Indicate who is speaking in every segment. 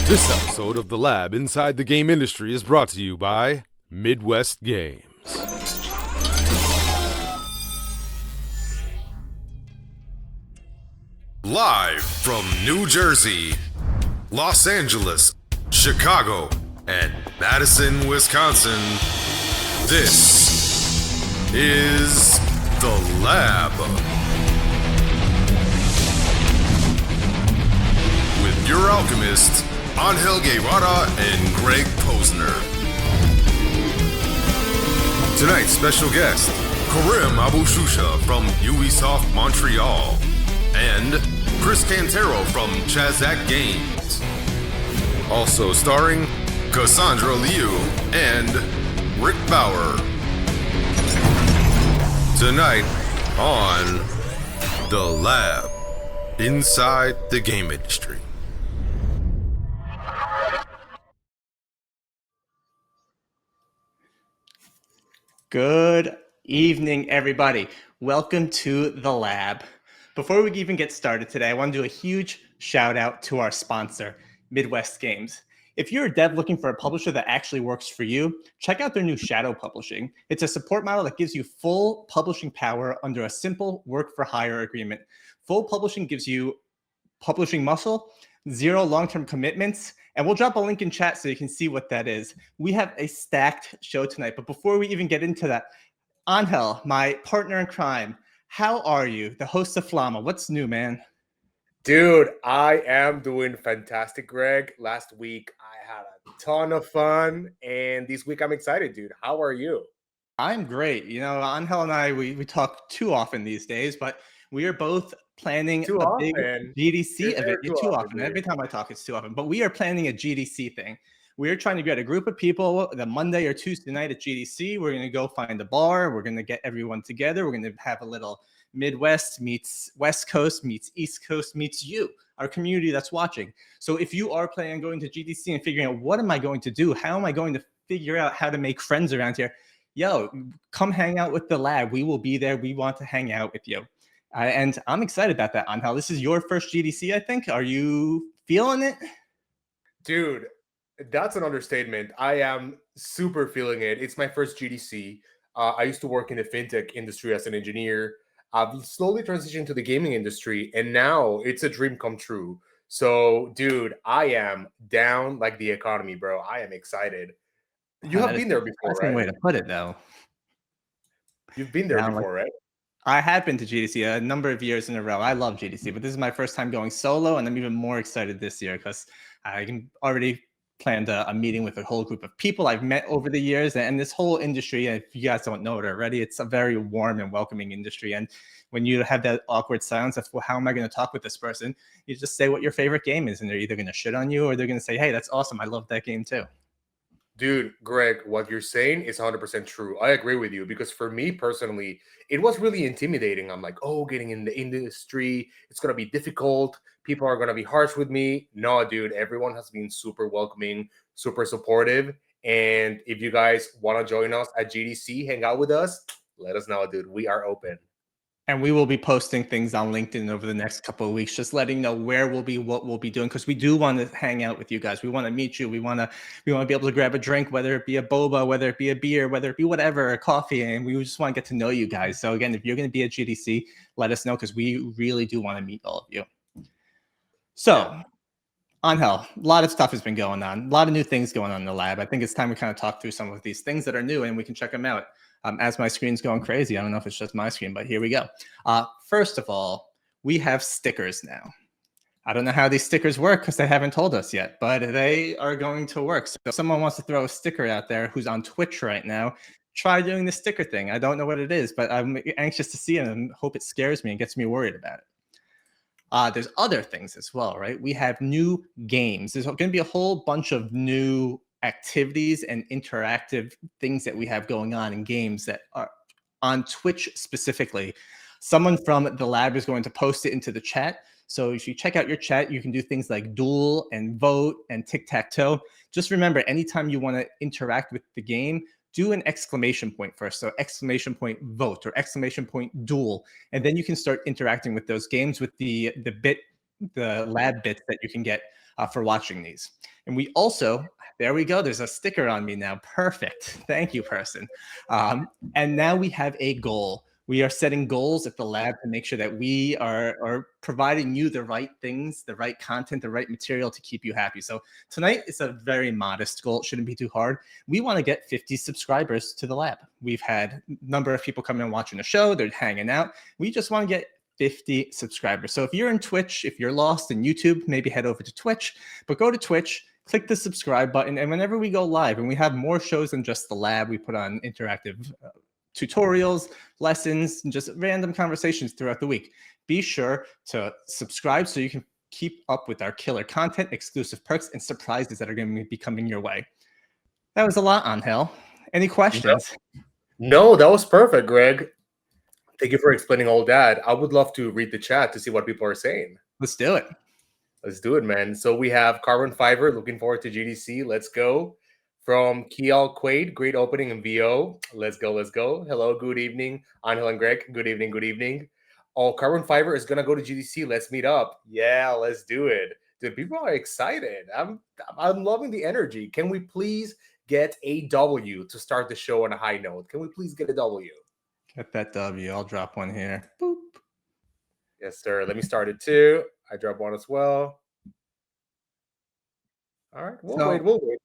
Speaker 1: This episode of The Lab Inside the Game Industry is brought to you by Midwest Games. Live from New Jersey, Los Angeles, Chicago, and Madison, Wisconsin, this is The Lab. With your alchemists, Angel Guevara and Greg Posner. Tonight's special guest, Karim Abou Shousha from Ubisoft Montreal, and Chris Cantero from Chazak Games. Also starring Cassandra Liu and Rick Bauer. Tonight on The Lab, Inside the Game Industry.
Speaker 2: Good evening, everybody. Welcome to The Lab. Before we even get started today, I want to do a huge shout out to our sponsor, Midwest Games. If you're a dev looking for a publisher that actually works for you, check out their new Shadow Publishing. It's a support model that gives you full publishing power under a simple work-for-hire agreement. Full publishing gives you publishing muscle, zero long-term commitments, and we'll drop a link in chat so you can see what that is. We have a stacked show tonight, but before we even get into that, Angel, my partner in crime, how are you? The host of Flama, what's new, man?
Speaker 3: Dude, I am doing fantastic, Greg. Last week, I had a ton of fun, and this week I'm excited, dude. How are you?
Speaker 2: I'm great. You know, Angel and I, we talk too often these days, but we are both planning a big GDC event. Too often. Every time I talk, it's too often. But we are planning a GDC thing. We're trying to get a group of people the Monday or Tuesday night at GDC. We're going to go find a bar. We're going to get everyone together. We're going to have a little Midwest meets West Coast meets East Coast meets you, our community that's watching. So if you are planning on going to GDC and figuring out what am I going to do? How am I going to figure out how to make friends around here? Yo, come hang out with The Lab. We will be there. We want to hang out with you. And I'm excited about that, Angel. This is your first GDC, I think. Are you feeling it?
Speaker 3: Dude, that's an understatement. I am super feeling it. It's my first GDC. I used to work in the fintech industry as an engineer. I've slowly transitioned to the gaming industry, and now it's a dream come true. So, dude, I am down like the economy, bro. I am excited. You have been there before, right?
Speaker 2: That's a way to put it, though.
Speaker 3: You've been there before, right?
Speaker 2: I have been to GDC a number of years in a row. I love GDC, but this is my first time going solo, and I'm even more excited this year because I can already planned a meeting with a whole group of people I've met over the years. And this whole industry, if you guys don't know it already, it's a very warm and welcoming industry. And when you have that awkward silence of, well, how am I going to talk with this person? You just say what your favorite game is, and they're either going to shit on you or they're going to say, hey, that's awesome. I love that game too.
Speaker 3: Dude, Greg, what you're saying is 100% true. I agree with you because for me personally, it was really intimidating. I'm like, oh, getting in the industry, it's going to be difficult. People are going to be harsh with me. No, dude, everyone has been super welcoming, super supportive. And if you guys want to join us at GDC, hang out with us, let us know, dude. We are open.
Speaker 2: And we will be posting things on LinkedIn over the next couple of weeks, just letting know where we'll be, what we'll be doing, because we do want to hang out with you guys. We want to meet you. We want to be able to grab a drink, whether it be a boba, whether it be a beer, whether it be whatever, a coffee, and we just want to get to know you guys. So again, if you're going to be at GDC, let us know because we really do want to meet all of you. So, Angel, a lot of stuff has been going on, a lot of new things going on in the lab. I think it's time we kind of talk through some of these things that are new, and we can check them out. As my screen's going crazy, I don't know if it's just my screen, but here we go. First of all, we have stickers now. I don't know how these stickers work because they haven't told us yet, but they are going to work. So if someone wants to throw a sticker out there who's on Twitch right now, try doing the sticker thing. I don't know what it is, but I'm anxious to see it and hope it scares me and gets me worried about it. There's other things as well, right? We have new games. There's going to be a whole bunch of new activities and interactive things that we have going on in games that are on Twitch specifically. Someone from the lab is going to post it into the chat. So if you check out your chat, you can do things like duel and vote and tic-tac-toe. Just remember, anytime you want to interact with the game, do an exclamation point first. So exclamation point vote or exclamation point duel. And then you can start interacting with those games with the lab bits that you can get for watching these. And we also, there we go. There's a sticker on me now. Perfect. Thank you, person. And now we have a goal. We are setting goals at the lab to make sure that we are providing you the right things, the right content, the right material to keep you happy. So tonight is a very modest goal. It shouldn't be too hard. We want to get 50 subscribers to the lab. We've had a number of people come in and watching the show. They're hanging out. We just want to get 50 subscribers. So if you're in Twitch, if you're lost in YouTube, maybe head over to Twitch, but go to Twitch, click the subscribe button. And whenever we go live, and we have more shows than just the lab, we put on interactive tutorials, lessons, and just random conversations throughout the week. Be sure to subscribe so you can keep up with our killer content, exclusive perks, and surprises that are going to be coming your way. That was a lot, Angel. Any questions?
Speaker 3: No, that was perfect, Greg. Thank you for explaining all that. I would love to read the chat to see what people are saying.
Speaker 2: Let's do it.
Speaker 3: Let's do it, man. So we have Carbon Fiber looking forward to GDC. Let's go. From Kiel Quaid, great opening in VO. Let's go, let's go. Hello, good evening. Angel and Greg, good evening, good evening. Oh, Carbon Fiber is going to go to GDC. Let's meet up. Yeah, let's do it. Dude, people are excited. I'm loving the energy. Can we please get a W to start the show on a high note? Can we please get a W?
Speaker 2: Get that W. I'll drop one here. Boop.
Speaker 3: Yes, sir. Let me start it too. I drop one as well. All right. We'll wait.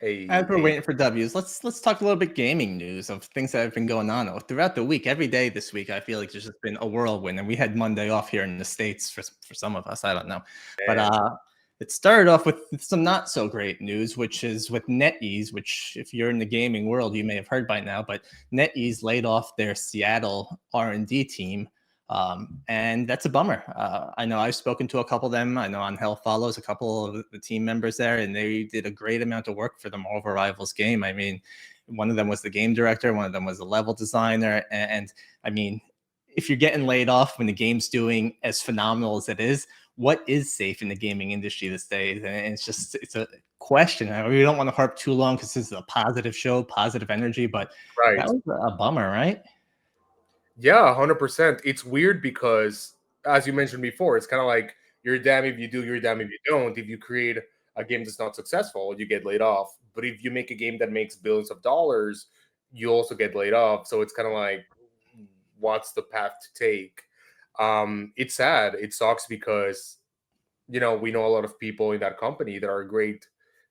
Speaker 2: As we're waiting for W's, let's talk a little bit gaming news of things that have been going on throughout the week. Every day this week, I feel like there's just been a whirlwind, and we had Monday off here in the States for some of us. I don't know, but it started off with some not so great news, which is with NetEase, which if you're in the gaming world, you may have heard by now. But NetEase laid off their Seattle R&D team. And that's a bummer. I know I've spoken to a couple of them. I know Angel follows a couple of the team members there, and they did a great amount of work for the Marvel Rivals game. I mean, one of them was the game director, one of them was the level designer. And I mean, if you're getting laid off when the game's doing as phenomenal as it is, what is safe in the gaming industry these days? And it's a question. I mean, we don't want to harp too long because this is a positive show, positive energy, but that was a bummer, right?
Speaker 3: Yeah, 100%. It's weird because, as you mentioned before, it's kind of like you're damn if you do, you're damn if you don't. If you create a game that's not successful, you get laid off. But if you make a game that makes billions of dollars, you also get laid off. So it's kind of like, what's the path to take? It's sad. It sucks because, we know a lot of people in that company that are great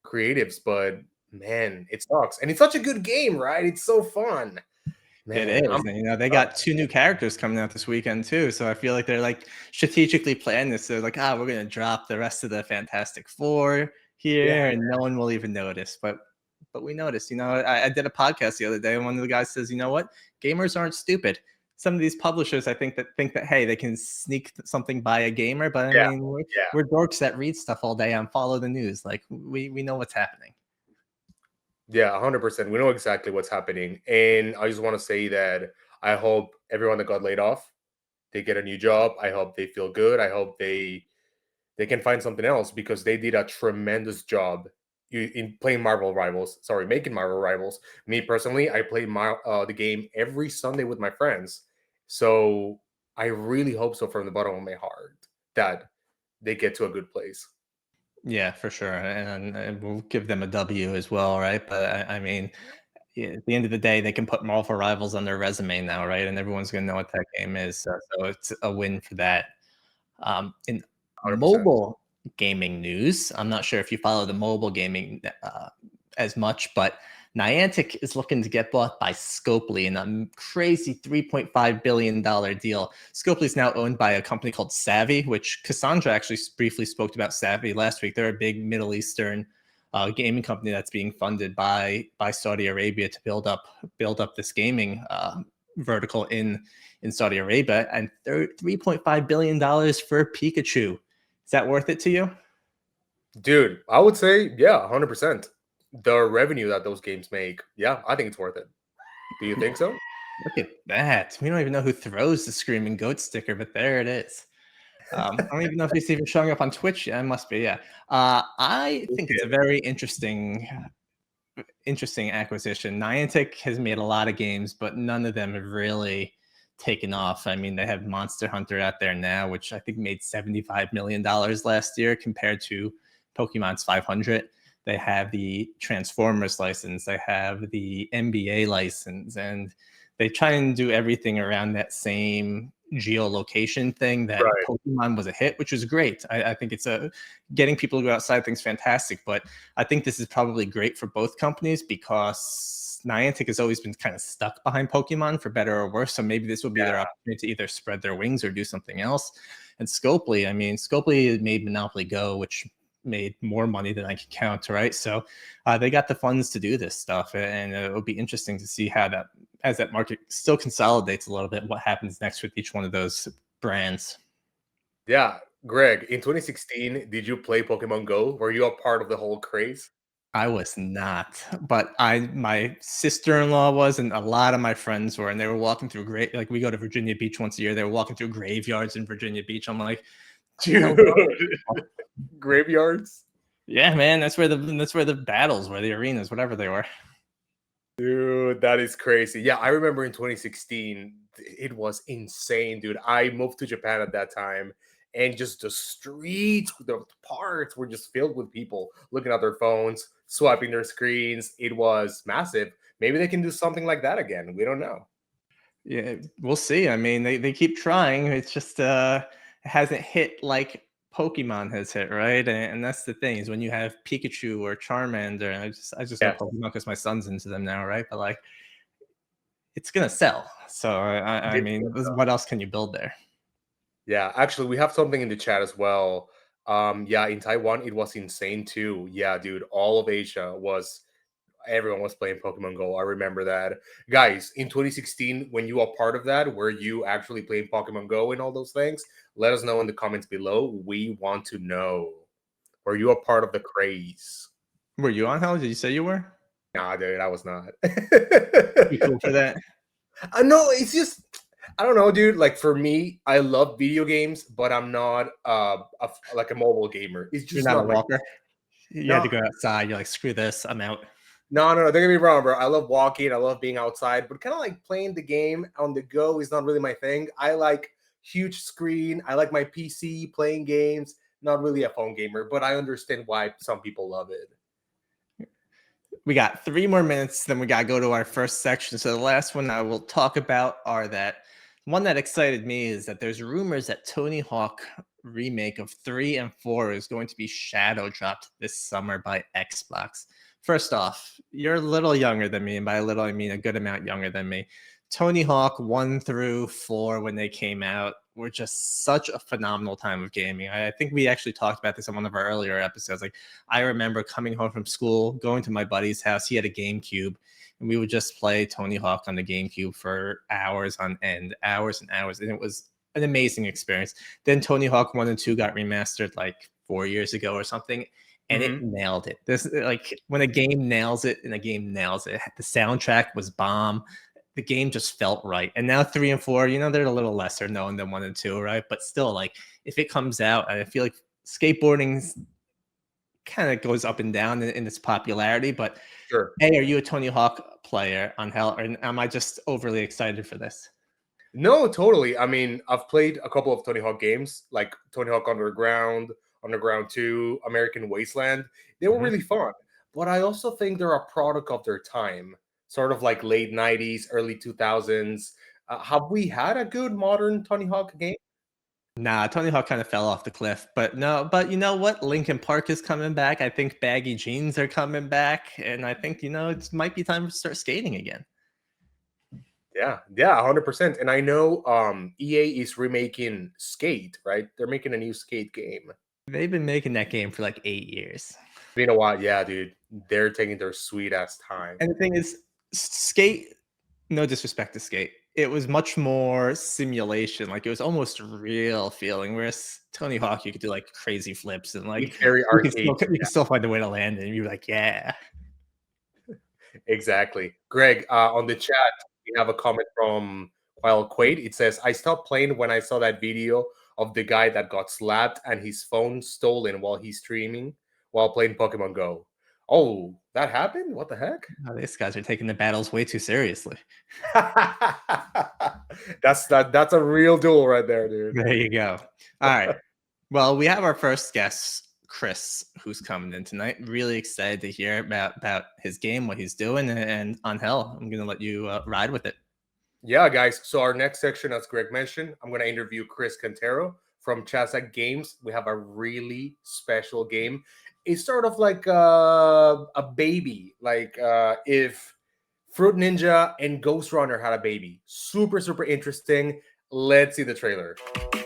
Speaker 3: creatives, but man, it sucks. And it's such a good game, right? It's so fun.
Speaker 2: Man, it is. And, they got 2 new characters coming out this weekend too. So I feel like they're like strategically planning this. They're like, we're going to drop the rest of the Fantastic Four here, and no one will even notice. But we noticed. I did a podcast the other day, and one of the guys says, you know what? Gamers aren't stupid. Some of these publishers, I think that hey, they can sneak something by a gamer, but I mean, we're dorks that read stuff all day and follow the news. Like we know what's happening.
Speaker 3: Yeah, 100%. We know exactly what's happening. And I just want to say that I hope everyone that got laid off, they get a new job. I hope they feel good. I hope they can find something else because they did a tremendous job in playing Marvel Rivals. Sorry, making Marvel Rivals. Me personally, I play the game every Sunday with my friends. So I really hope so from the bottom of my heart that they get to a good place.
Speaker 2: Yeah, for sure. And we'll give them a W as well, right? But I mean, at the end of the day, they can put Marvel Rivals on their resume now, right? And everyone's going to know what that game is. So it's a win for that. In 100%. Mobile gaming news, I'm not sure if you follow the mobile gaming as much, but Niantic is looking to get bought by Scopely in a crazy $3.5 billion deal. Scopely is now owned by a company called Savvy, which Cassandra actually briefly spoke about Savvy last week. They're a big Middle Eastern gaming company that's being funded by Saudi Arabia to build up this gaming vertical in Saudi Arabia. And $3.5 billion for Pikachu. Is that worth it to you?
Speaker 3: Dude, I would say, yeah, 100%. The revenue that those games make, yeah, I think it's worth it. Do you think so?
Speaker 2: Look at that. We don't even know who throws the Screaming Goat sticker, but there it is. I don't even know if it's even showing up on Twitch. Yeah, it must be, yeah. I think it's a very interesting acquisition. Niantic has made a lot of games, but none of them have really taken off. I mean, they have Monster Hunter out there now, which I think made $75 million last year compared to Pokemon's 500. They have the Transformers license. They have the NBA license, and they try and do everything around that same geolocation thing that
Speaker 3: Right.
Speaker 2: Pokemon was a hit, which was great. I think it's getting people to go outside things fantastic, but I think this is probably great for both companies because Niantic has always been kind of stuck behind Pokemon for better or worse. So maybe this will be their opportunity to either spread their wings or do something else. And Scopely, I mean, Scopely made Monopoly Go, which made more money than I can count, right? So they got the funds to do this stuff, and it'll be interesting to see how that, as that market still consolidates a little bit, what happens next with each one of those brands.
Speaker 3: Yeah, Greg, in 2016, did you play Pokemon Go? Were you a part of the whole craze?
Speaker 2: I was not, but my sister-in-law was, and a lot of my friends were, and they were walking through great. Like we go to Virginia Beach once a year. They were walking through graveyards in Virginia Beach. I'm like,
Speaker 3: Dude, graveyards.
Speaker 2: yeah, man, that's where the battles were, the arenas, whatever they were.
Speaker 3: Dude, that is crazy. Yeah, I remember in 2016, it was insane, dude. I moved to Japan at that time, and just the streets, the parks were just filled with people looking at their phones, swiping their screens. It was massive. Maybe they can do something like that again. We don't know.
Speaker 2: Yeah, we'll see. I mean, they keep trying. It's just it hasn't hit like Pokemon has hit, right? And that's the thing, is when you have Pikachu or Charmander, and I just love
Speaker 3: Yes.
Speaker 2: Pokemon because my son's into them now, right? But like, it's gonna sell. So I mean, what else can you build there?
Speaker 3: Yeah, actually, we have something in the chat as well. Yeah, in Taiwan, it was insane too. Yeah, dude, all of Asia was everyone was playing Pokemon Go. I remember that. Guys, in 2016, when you are part of that, were you actually playing Pokemon Go and all those things? Let us know in the comments below. We want to know. Were you a part of the craze?
Speaker 2: Were you on? How did you say you were?
Speaker 3: Nah, dude, I was not.
Speaker 2: You cool for that?
Speaker 3: No, it's just I don't know, dude. Like for me, I love video games, but I'm not like a mobile gamer. It's
Speaker 2: You're
Speaker 3: just
Speaker 2: not a
Speaker 3: not my
Speaker 2: walker. You had
Speaker 3: no.
Speaker 2: to go outside. You're like, screw this, I'm out.
Speaker 3: No, don't get me wrong, bro. I love walking. I love being outside, but kind of like playing the game on the go is not really my thing. I like huge screen. I like my PC playing games. Not really a phone gamer, but I understand why some people love it.
Speaker 2: We got 3 more minutes, then we got to go to our first section. So the last one I will talk about are that one that excited me is that there's rumors that Tony Hawk remake of 3 and 4 is going to be shadow dropped this summer by Xbox. First off, you're a little younger than me, and by a little I mean a good amount younger than me. Tony Hawk 1 through 4, when they came out, were just such a phenomenal time of gaming. I think we actually talked about this on one of our earlier episodes. Like, I remember coming home from school, going to my buddy's house. He had a GameCube, and we would just play Tony Hawk on the GameCube for hours on end, hours and hours. And it was an amazing experience. Then Tony Hawk 1 and 2 got remastered like 4 years ago or something, and it nailed it. This, like, when a game nails it and a game nails it, the soundtrack was bomb. The game just felt right. And now 3 and 4, they're a little lesser known than 1 and 2, right? But still, like, if it comes out, I feel like skateboarding kind of goes up and down in its popularity. But
Speaker 3: Sure.
Speaker 2: hey, are you a Tony Hawk player on Hell, or am I just overly excited for this?
Speaker 3: No, totally. I mean, I've played a couple of Tony Hawk games, like Tony Hawk Underground, Underground 2, American Wasteland. They were really fun. But I also think they're a product of their time, sort of like late 90s, early 2000s. Have we had a good modern Tony Hawk game?
Speaker 2: Nah, Tony Hawk kind of fell off the cliff. But no, but you know what? Linkin Park is coming back. I think baggy jeans are coming back. And I think, it might be time to start skating again.
Speaker 3: Yeah, 100%. And I know EA is remaking Skate, right? They're making a new Skate game.
Speaker 2: They've been making that game for like 8 years.
Speaker 3: You know what? Yeah, dude. They're taking their sweet ass time.
Speaker 2: And the thing is, Skate, no disrespect to Skate, it was much more simulation. Like, it was almost real feeling. Whereas Tony Hawk, you could do like crazy flips and like
Speaker 3: It's very arcade.
Speaker 2: you can still find a way to land, and you're like, yeah.
Speaker 3: Exactly. Greg, on the chat, we have a comment from Quail Quaid. It says, I stopped playing when I saw that video of the guy that got slapped and his phone stolen while he's streaming while playing Pokemon Go. Oh, that happened? What the heck?
Speaker 2: Oh, these guys are taking the battles way too seriously.
Speaker 3: That's a real duel right there, dude.
Speaker 2: There you go. All right. Well, we have our first guest Chris, who's coming in tonight. Really excited to hear about his game, what he's doing, and on hell, I'm gonna let you ride with it.
Speaker 3: Yeah, guys. So our next section, as Greg mentioned, I'm going to interview Chris Cantero from Chazak Games. We have a really special game. It's sort of like a baby, like if Fruit Ninja and Ghost Runner had a baby. Super, super interesting. Let's see the trailer.
Speaker 4: The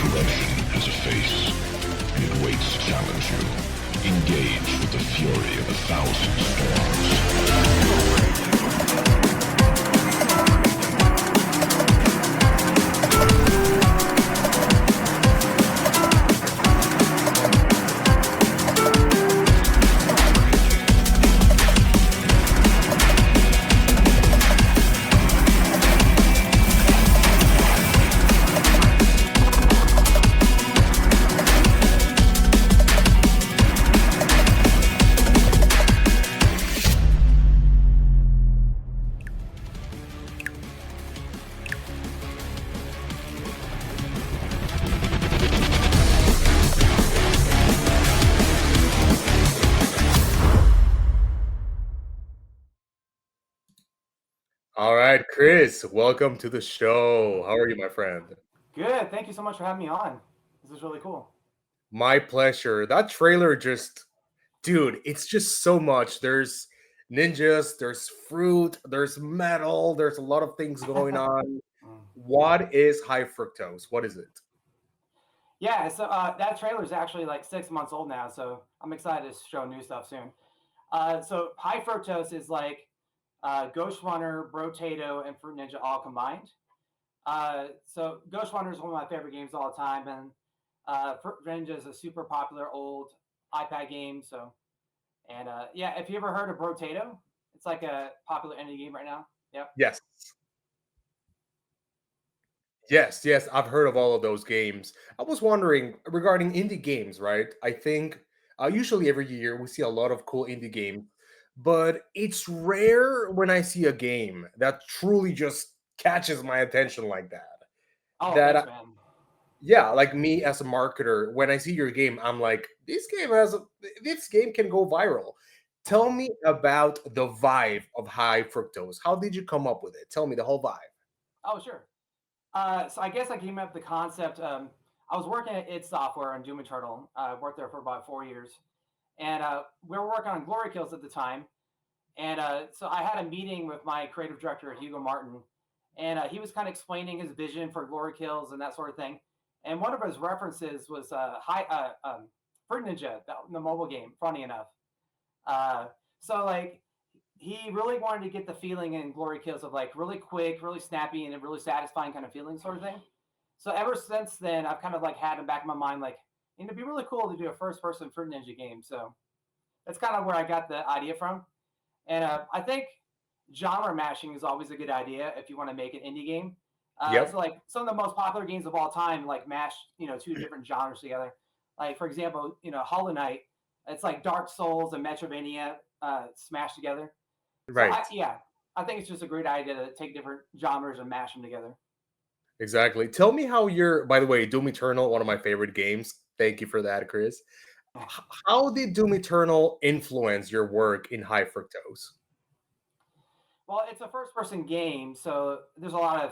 Speaker 4: direction has a face, and it waits to challenge you. Engage with the fury of 1,000 storms.
Speaker 3: All right, Chris, welcome to the show. How are you, my friend?
Speaker 5: Good. Thank you so much for having me on. This is really cool.
Speaker 3: My pleasure. That trailer just, dude, it's just so much. There's ninjas, there's fruit, there's metal, there's a lot of things going on. What is high fructose? What is it?
Speaker 5: Yeah, so that trailer is actually like 6 months old now, so I'm excited to show new stuff soon. So high fructose is like Ghost Runner, Brotato, and Fruit Ninja all combined. So Ghost Runner is one of my favorite games of all time, and Fruit Ninja is a super popular old iPad game. So, and yeah, if you ever heard of Brotato, it's like a popular indie game right now. Yep.
Speaker 3: Yes. Yes, yes, I've heard of all of those games. I was wondering regarding indie games, right? I think usually every year we see a lot of cool indie games, but it's rare when I see a game that truly just catches my attention like that.
Speaker 5: Oh,
Speaker 3: That
Speaker 5: thanks, man.
Speaker 3: Yeah, like me as a marketer, when I see your game, I'm like, this game can go viral. Tell me about the vibe of high fructose. How did you come up with it? Tell me the whole vibe.
Speaker 5: Oh, sure. So I guess I came up with the concept. I was working at id Software on Doom Eternal. I worked there for about 4 years, and we were working on Glory Kills at the time. And so I had a meeting with my creative director, Hugo Martin, and he was kind of explaining his vision for Glory Kills and that sort of thing. And one of his references was Fruit Ninja, the mobile game. Funny enough, so like he really wanted to get the feeling in Glory Kills of like really quick, really snappy, and a really satisfying kind of feeling sort of thing. So ever since then, I've kind of like had in the back of my mind like, it'd be really cool to do a first-person Fruit Ninja game. So that's kind of where I got the idea from. And I think genre mashing is always a good idea if you want to make an indie game.
Speaker 3: Yep.
Speaker 5: So like some of the most popular games of all time, like mash, two different genres together. Like for example, Hollow Knight, it's like Dark Souls and Metroidvania smashed together. So
Speaker 3: Right.
Speaker 5: I think it's just a great idea to take different genres and mash them together.
Speaker 3: Exactly. Tell me how by the way, Doom Eternal, one of my favorite games. Thank you for that, Chris. How did Doom Eternal influence your work in high fructose?
Speaker 5: Well, it's a first-person game, so there's a lot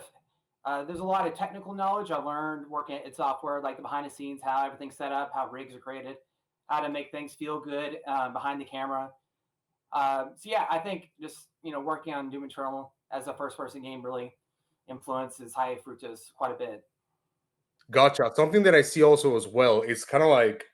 Speaker 5: of technical knowledge I learned working at id Software, like the behind the scenes, how everything's set up, how rigs are created, how to make things feel good behind the camera. So yeah, I think just working on Doom Eternal as a first-person game really influences high fructose quite a bit.
Speaker 3: Gotcha. Something that I see also as well is kind of like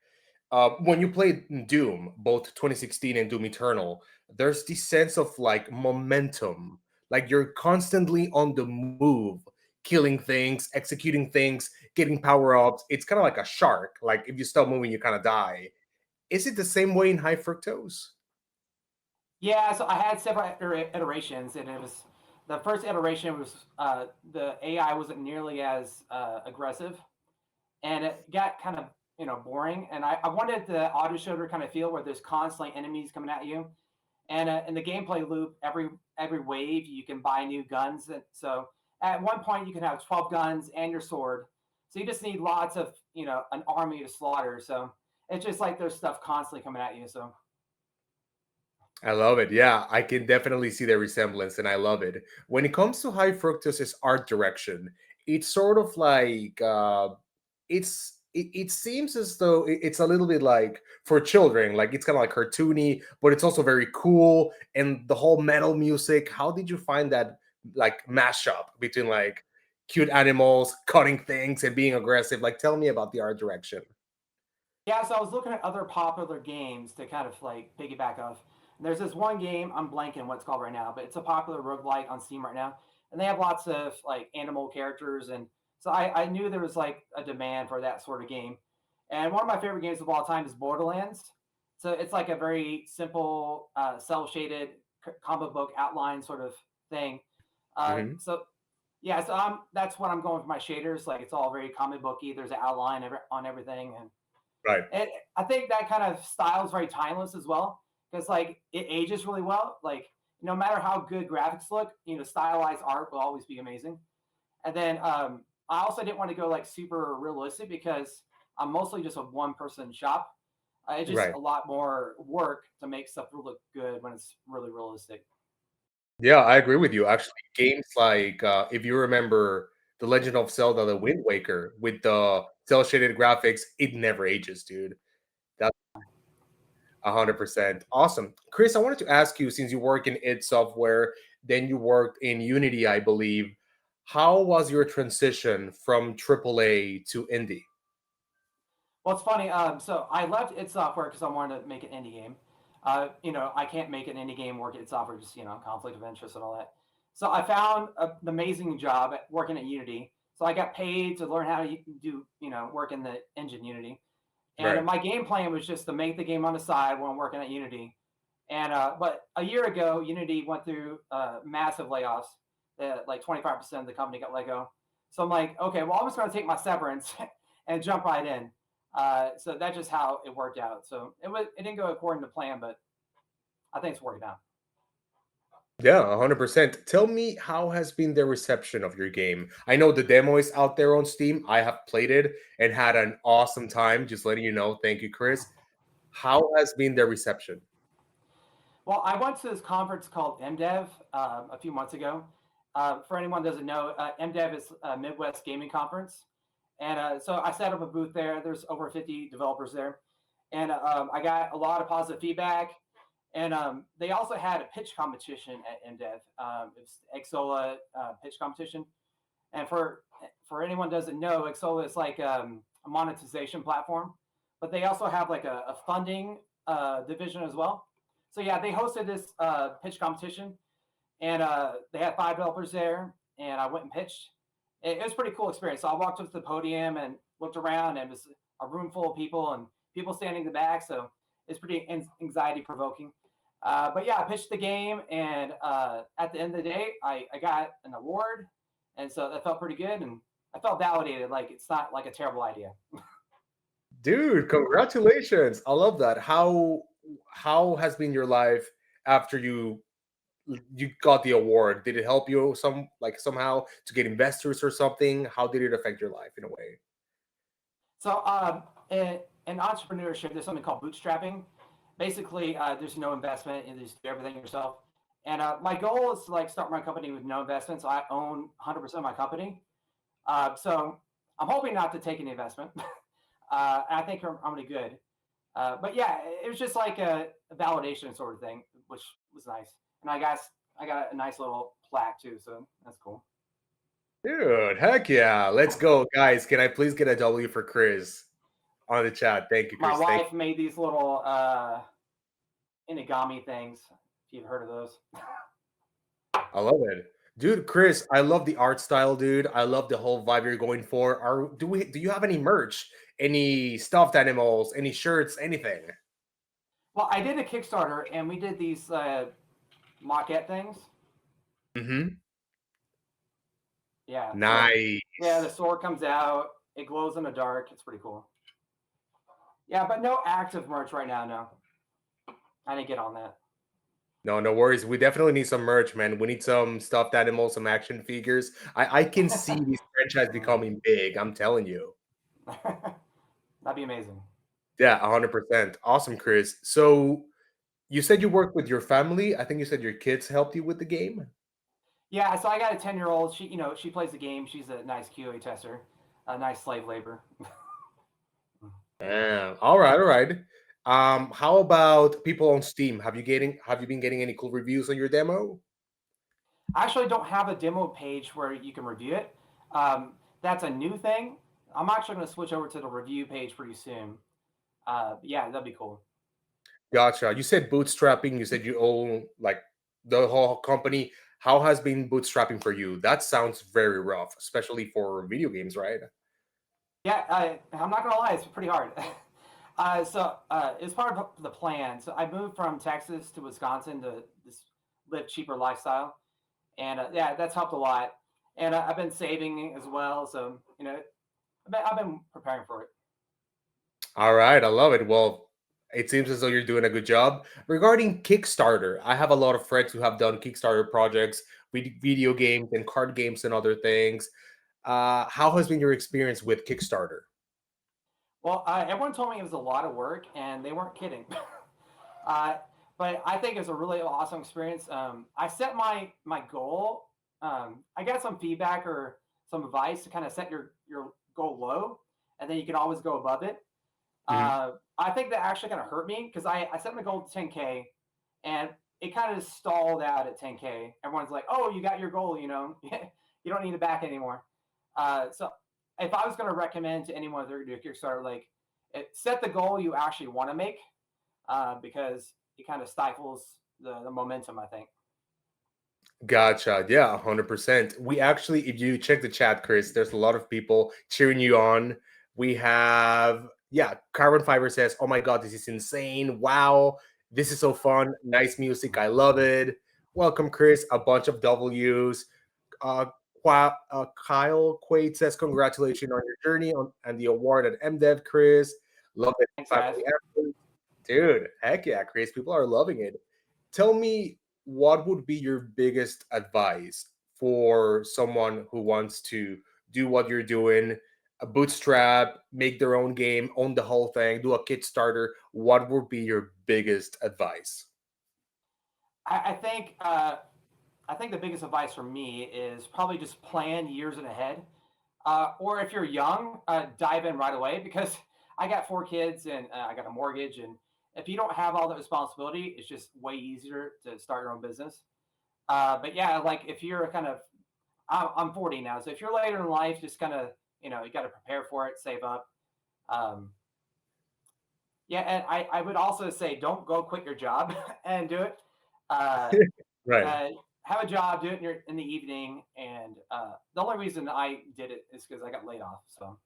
Speaker 3: when you play Doom, both 2016 and Doom Eternal, there's this sense of like momentum. Like you're constantly on the move, killing things, executing things, getting power ups. It's kind of like a shark. Like if you stop moving, you kind of die. Is it the same way in high fructose?
Speaker 5: Yeah, so I had several iterations, and it was the first iteration was the AI wasn't nearly as aggressive, and it got kind of boring. And I wanted the auto shooter kind of feel where there's constantly enemies coming at you, and in the gameplay loop, every wave you can buy new guns. And so at one point you can have 12 guns and your sword, So you just need lots of, an army to slaughter. So it's just like there's stuff constantly coming at you. So
Speaker 3: I love it. Yeah, I can definitely see the resemblance, and I love it. When it comes to High Fructose's art direction, it's sort of like it seems as though it's a little bit like for children, like it's kind of like cartoony, but it's also very cool. And the whole metal music. How did you find that like mashup between like cute animals cutting things and being aggressive? Like, tell me about the art direction.
Speaker 5: yeah, so I was looking at other popular games to kind of like piggyback off. And there's this one game, I'm blanking what it's called right now, but it's a popular roguelike on Steam right now. And they have lots of like animal characters. And so I knew there was like a demand for that sort of game. And one of my favorite games of all time is Borderlands. So it's like a very simple, cell shaded comic book outline sort of thing.
Speaker 3: Hmm.
Speaker 5: So yeah, so that's what I'm going for my shaders. Like it's all very comic booky. There's an outline on everything, and
Speaker 3: Right.
Speaker 5: and I think that kind of style is very timeless as well because like it ages really well. Like no matter how good graphics look, stylized art will always be amazing. And then I also didn't want to go like super realistic because I'm mostly just a one person shop. It's just
Speaker 3: Right.
Speaker 5: a lot more work to make stuff look good when it's really realistic.
Speaker 3: Yeah, I agree with you. Actually, games like if you remember The Legend of Zelda: The Wind Waker with the cel shaded graphics, it never ages, dude. That's 100% awesome. Chris, I wanted to ask you, since you work in id Software, then you worked in Unity, I believe. How was your transition from AAA to indie?
Speaker 5: Well, it's funny. So I left id Software because I wanted to make an indie game. I can't make an indie game work at id Software, just conflict of interest and all that. So I found an amazing job at working at Unity. So I got paid to learn how to do, work in the engine Unity. And
Speaker 3: Right.
Speaker 5: my game plan was just to make the game on the side when I'm working at Unity. And but a year ago, Unity went through massive layoffs. Like 25% of the company got let go. So I'm like, okay, well, I'm just going to take my severance and jump right in. So that's just how it worked out. So it didn't go according to plan, but I think it's working out.
Speaker 3: Yeah, 100%. Tell me, how has been the reception of your game? I know the demo is out there on Steam. I have played it and had an awesome time. Just letting you know. Thank you, Chris. How has been the reception?
Speaker 5: Well, I went to this conference called MDev a few months ago. For anyone who doesn't know, MDev is a Midwest gaming conference. And so I set up a booth there. There's over 50 developers there. And I got a lot of positive feedback. And they also had a pitch competition at MDev. It's Exola pitch competition. And for anyone who doesn't know, Exola is like a monetization platform, but they also have like a funding division as well. So yeah, they hosted this pitch competition, and they had 5 developers there, and I went and pitched. It was a pretty cool experience. So I walked up to the podium and looked around, and it was a room full of people and people standing in the back. So it's pretty anxiety provoking. But yeah, I pitched the game, and at the end of the day, I got an award, and so that felt pretty good, and I felt validated. Like it's not like a terrible idea.
Speaker 3: Dude, congratulations. I love that. How has been your life after you got the award? Did it help you somehow to get investors or something? How did it affect your life in a way?
Speaker 5: So in entrepreneurship, there's something called bootstrapping. Basically, there's no investment, and you just do everything yourself. And my goal is to like start my company with no investment, so I own 100% of my company. So I'm hoping not to take any investment. I think I'm really good. But yeah, it was just like a validation sort of thing, which was nice. And I got a nice little plaque too, so that's cool.
Speaker 3: Dude, heck yeah. Let's go, guys. Can I please get a W for Chris on the chat? Thank you,
Speaker 5: My
Speaker 3: Chris. Thank
Speaker 5: wife made these little inigami things. If you've heard of those.
Speaker 3: I love it. Dude, Chris, I love the art style, dude. I love the whole vibe you're going for. Do you have any merch? Any stuffed animals, any shirts, anything?
Speaker 5: Well, I did a Kickstarter, and we did these mockette things.
Speaker 3: Mm-hmm.
Speaker 5: Yeah. So
Speaker 3: Nice.
Speaker 5: yeah, the sword comes out. It glows in the dark. It's pretty cool. Yeah, but no active merch right now. No, I didn't get on that.
Speaker 3: No, no worries. We definitely need some merch, man. We need some stuffed animals, some action figures. I can see this franchise becoming big. I'm telling you.
Speaker 5: That'd be amazing.
Speaker 3: Yeah, 100%. Awesome, Chris. So you said you work with your family. I think you said your kids helped you with the game.
Speaker 5: Yeah, so I got a 10-year-old. She plays the game. She's a nice QA tester, a nice slave labor.
Speaker 3: Yeah. All right, all right. How about people on Steam? Have you been getting any cool reviews on your demo?
Speaker 5: I actually don't have a demo page where you can review it. That's a new thing. I'm actually going to switch over to the review page pretty soon. Yeah, that'd be cool.
Speaker 3: Gotcha. You said bootstrapping. You said you own like the whole company. How has been bootstrapping for you? That sounds very rough, especially for video games, right?
Speaker 5: Yeah, I'm not gonna lie, it's pretty hard. It's part of the plan. So I moved from Texas to Wisconsin to this live cheaper lifestyle, and yeah, that's helped a lot. And I've been saving as well, so I've been preparing for it.
Speaker 3: All right, I love it. Well, it seems as though you're doing a good job. Regarding Kickstarter, I have a lot of friends who have done Kickstarter projects with video games and card games and other things. How has been your experience with Kickstarter?
Speaker 5: Well, everyone told me it was a lot of work, and they weren't kidding. uh, but I think it was a really awesome experience. I set my goal. I got some feedback or some advice to kind of set your goal low, and then you can always go above it.
Speaker 3: Mhm.
Speaker 5: I think that actually kind of hurt me because I set my goal to 10K, and it kind of stalled out at 10K. Everyone's like, "Oh, you got your goal, you don't need it back anymore." So if I was going to recommend to anyone that are going to do a Kickstarter, like set the goal you actually want to make, because it kind of stifles the momentum, I think.
Speaker 3: Gotcha. Yeah, 100%. We actually, if you check the chat, Chris, there's a lot of people cheering you on. We have, yeah, Carbon Fiber says, "Oh my God, this is insane. Wow, this is so fun. Nice music. I love it." Welcome, Chris. A bunch of W's. Uh, Kyle Quaid says, "Congratulations on your journey and the award at MDev, Chris. Love it.
Speaker 5: Thanks, guys.
Speaker 3: Family effort." Dude, heck yeah, Chris. People are loving it. Tell me, what would be your biggest advice for someone who wants to do what you're doing, a bootstrap, make their own game, own the whole thing, do a Kickstarter? What would be your biggest advice?
Speaker 5: I think I think the biggest advice for me is probably just plan years in ahead. Or if you're young, dive in right away because I got 4 kids and I got a mortgage. And if you don't have all that responsibility, it's just way easier to start your own business. But yeah, like if you're I'm 40 now. So if you're later in life, just kind of, you got to prepare for it, save up. Um, yeah. And I would also say, don't go quit your job and do it. Uh,
Speaker 3: Right.
Speaker 5: have a job, do it in the evening. And the only reason I did it is because I got laid off. So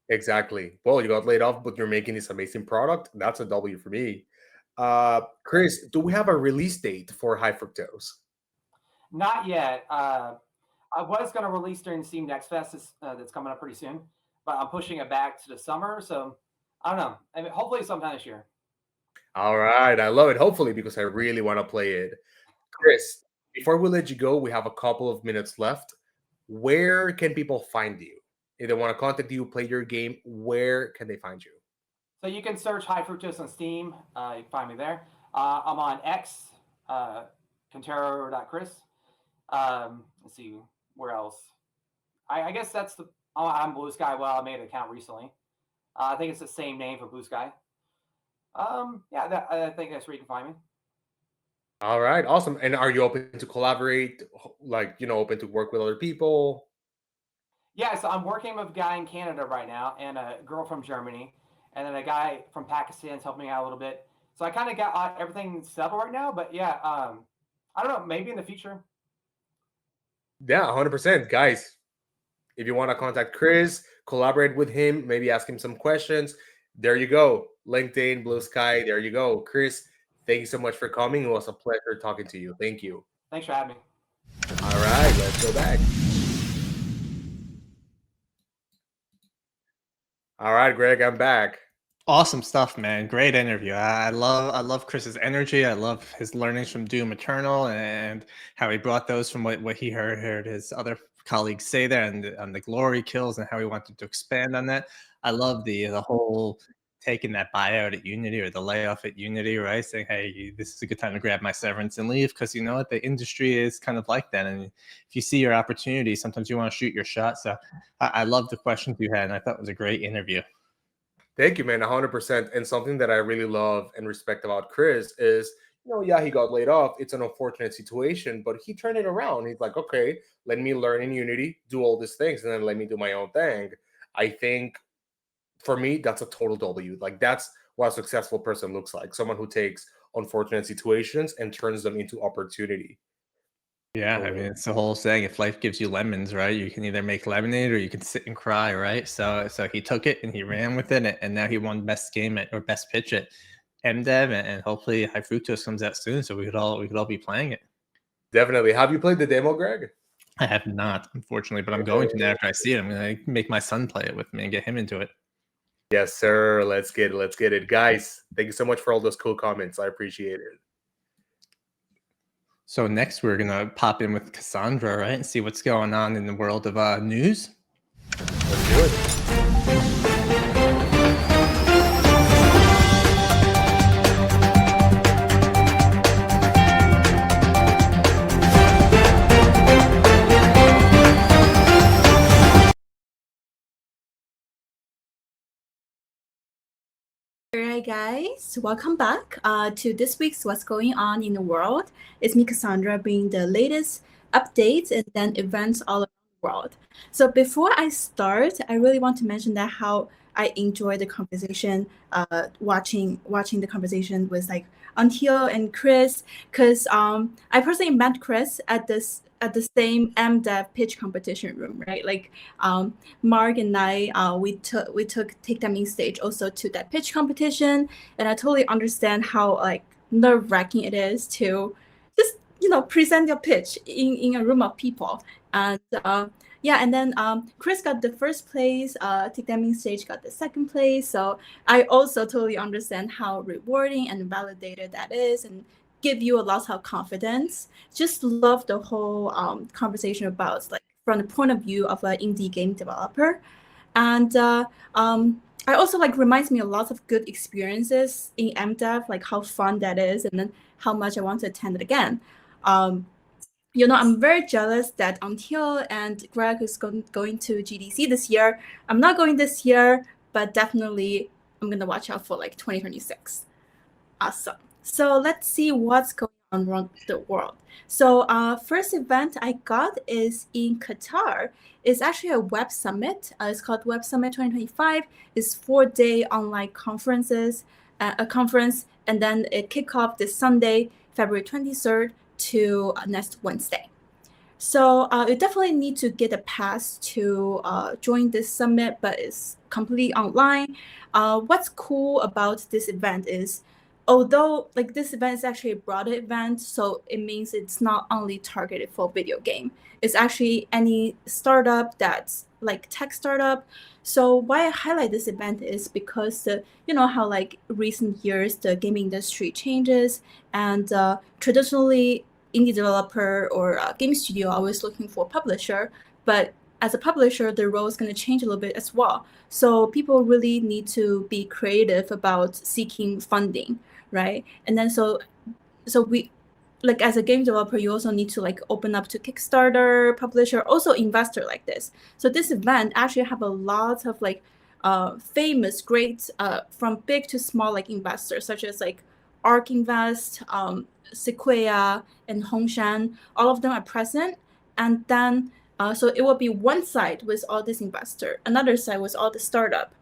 Speaker 3: Exactly. Well, you got laid off, but you're making this amazing product. That's a W for me. Chris, do we have a release date for High Fructose?
Speaker 5: not yet. I was going to release during Steam Next Fest that's coming up pretty soon, but I'm pushing it back to the summer. So I don't know. I mean, hopefully sometime this year.
Speaker 3: All right. I love it. Hopefully, because I really want to play it. Chris, before we let you go, we have a couple of minutes left. Where can people find you? If they want to contact you, play your game, where can they find you?
Speaker 5: So you can search High Fructose on Steam. You can find me there. I'm on X, Cantero.Chris. Let's see where else. I guess that's I'm Blue Sky. Well, I made an account recently. I think it's the same name for Blue Sky. Yeah, I think that's where you can find me.
Speaker 3: All right, awesome. And are you open to collaborate, like, open to work with other people?
Speaker 5: Yeah, so I'm working with a guy in Canada right now and a girl from Germany, and then a guy from Pakistan's helping me out a little bit. So I kind of got everything settled right now, but yeah, I don't know, maybe in the future.
Speaker 3: Yeah, 100%. Guys, if you want to contact Chris, collaborate with him, maybe ask him some questions, there you go. LinkedIn, Blue Sky, there you go. Chris, thank you so much for coming. It was a pleasure talking to you. Thank you.
Speaker 5: Thanks for having me.
Speaker 3: All right, let's go back. All right, Greg, I'm back.
Speaker 2: Awesome stuff, man. Great interview. I love Chris's energy. I love his learnings from Doom Eternal and how he brought those from what he heard his other colleagues say there and on the glory kills and how he wanted to expand on that. I love the whole taking that buyout at Unity or the layoff at Unity, right? Saying, hey, this is a good time to grab my severance and leave, because you know what, the industry is kind of like that. And if you see your opportunity, sometimes you want to shoot your shot. So I love the questions you had, and I thought it was a great interview.
Speaker 3: Thank you, man. 100%. And something that I really love and respect about Chris is, yeah, he got laid off. It's an unfortunate situation, but he turned it around. He's like, okay, let me learn in Unity, do all these things, and then let me do my own thing. I think for me, that's a total W. Like, that's what a successful person looks like. Someone who takes unfortunate situations and turns them into opportunity.
Speaker 2: Yeah, I mean, it's the whole saying, if life gives you lemons, right, you can either make lemonade or you can sit and cry, right? So he took it and he ran with it, and now he won best game or best pitch at MDev, and hopefully High Fructose comes out soon, so we could all be playing it.
Speaker 3: Definitely. Have you played the demo, Greg?
Speaker 2: I have not, unfortunately, but I'm going to now. After I see it, I'm going to make my son play it with me and get him into it.
Speaker 3: Yes, sir. Let's get it. Guys, thank you so much for all those cool comments. I appreciate it.
Speaker 2: So next we're going to pop in with Cassandra, right, and see what's going on in the world of news.
Speaker 3: Let's do it.
Speaker 6: Alright guys, welcome back to this week's What's Going On in the World. It's me, Cassandra, bringing the latest updates and then events all around the world. So before I start, I really want to mention that how I enjoy the conversation, watching the conversation with like Until and Chris, because I personally met Chris at the same MDev pitch competition room, right? Like Mark and I, we took Take That Main Stage also to that pitch competition, and I totally understand how like nerve-wracking it is to just present your pitch in a room of people. And yeah, and then Chris got the first place, Take That Main Stage got the second place. So I also totally understand how rewarding and validated that is, and give you a lot of confidence. Just love the whole conversation about like from the point of view of an indie game developer. And I also like reminds me a lot of good experiences in MDev, like how fun that is, and then how much I want to attend it again. I'm very jealous that Until and Greg is going to GDC this year. I'm not going this year, but definitely I'm going to watch out for like 2026. Awesome. So let's see what's going on around the world. So first event I got is in Qatar. It's actually a web summit. It's called Web Summit 2025. It's 4-day online a conference, and then it kick off this Sunday, February 23rd to next Wednesday. So you definitely need to get a pass to join this summit, but it's completely online. What's cool about this event is, although like this event is actually a broader event, so it means it's not only targeted for video game. It's actually any startup that's like tech startup. So why I highlight this event is because how like recent years the gaming industry changes, and traditionally indie developer or game studio are always looking for a publisher, but as a publisher, the role is going to change a little bit as well. So people really need to be creative about seeking funding, right? And then so we, like as a game developer, you also need to like open up to Kickstarter, publisher, also investor like this. So this event actually have a lot of like famous, great, from big to small like investors, such as like ARK Invest, Sequoia, and Hongshan. All of them are present. And then so it will be one side with all this investor, another side with all the startup.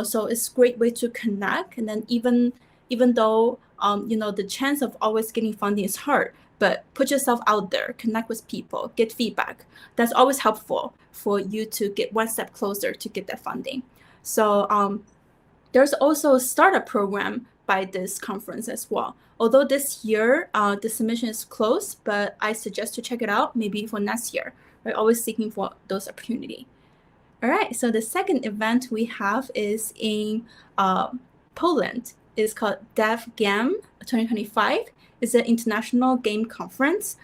Speaker 6: So it's a great way to connect. And then even though the chance of always getting funding is hard, but put yourself out there, connect with people, get feedback. That's always helpful for you to get one step closer to get that funding. So there's also a startup program by this conference as well. Although this year the submission is closed, but I suggest to check it out maybe for next year. We're always seeking for those opportunities. All right, so the second event we have is in Poland. It's called DevGam 2025. It's an international game conference.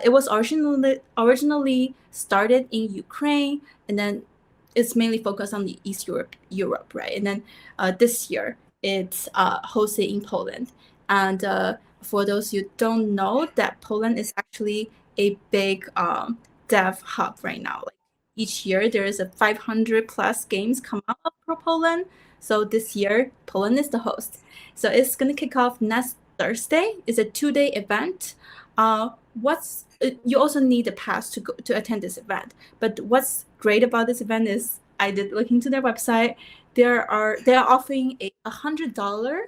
Speaker 6: It was originally started in Ukraine, and then it's mainly focused on the East Europe, right? And then this year it's hosted in Poland. And for those who don't know, that Poland is actually a big dev hub right now. Like each year there is a 500 plus games come out for Poland. So this year Poland is the host. So it's gonna kick off next Thursday. It's a 2-day event. You also need a pass to attend this event. But what's great about this event is I did look into their website. They are offering a $100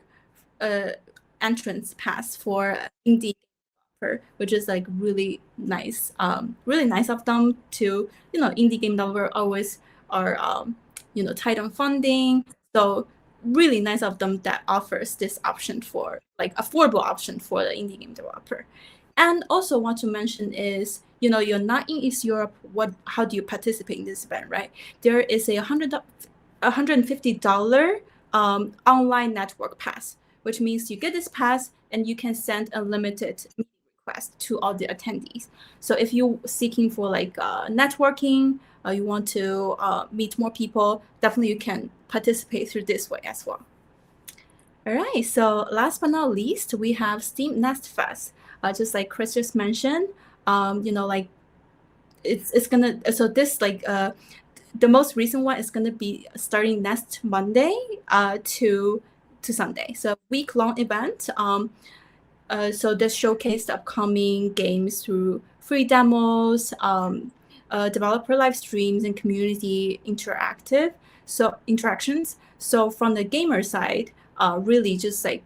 Speaker 6: entrance pass for indie developer, which is like really nice. Really nice of them to, indie game developer always are tight on funding. So really nice of them that offers this option for like affordable option for the indie game developer. And also want to mention is, you're not in East Europe. How do you participate in this event, right? There is a $150 online network pass, which means you get this pass and you can send unlimited meeting requests to all the attendees. So if you're seeking for like networking, you want to meet more people, definitely you can participate through this way as well. All right, so last but not least, we have Steam Nest Fest. Just like Chris just mentioned, like it's gonna, so this like the most recent one is gonna be starting next Monday to Sunday. So week-long event. So this showcase the upcoming games through free demos, developer live streams, and community interactions. So from the gamer side, really just like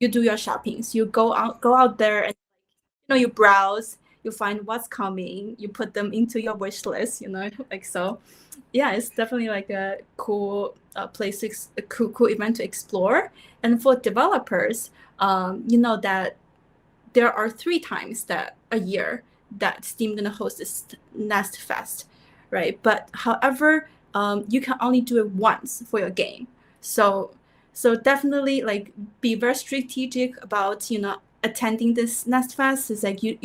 Speaker 6: you do your shoppings, you go out there and you browse, you find what's coming, you put them into your wish list, like so. Yeah, it's definitely like a cool place, a cool event to explore. And for developers, that there are 3 times that a year that Steam gonna host this Nest Fest, right? But however, you can only do it once for your game. So definitely like be very strategic about attending this Nest Fest. Is like I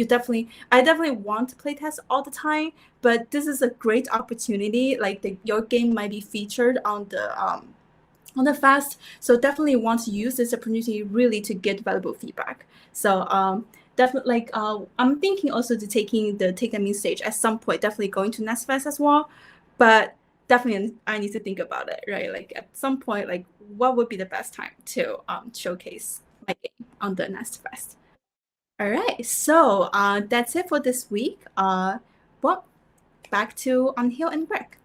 Speaker 6: definitely want to play test all the time, but this is a great opportunity. Like your game might be featured on the fest, so definitely want to use this opportunity really to get valuable feedback. So definitely like I'm thinking also to take the main stage at some point, definitely going to Nest Fest as well, but definitely I need to think about it, right? Like at some point, like what would be the best time to showcase my game on the Nest Fest. All right, so that's it for this week. Well, back to Unhill and Greg.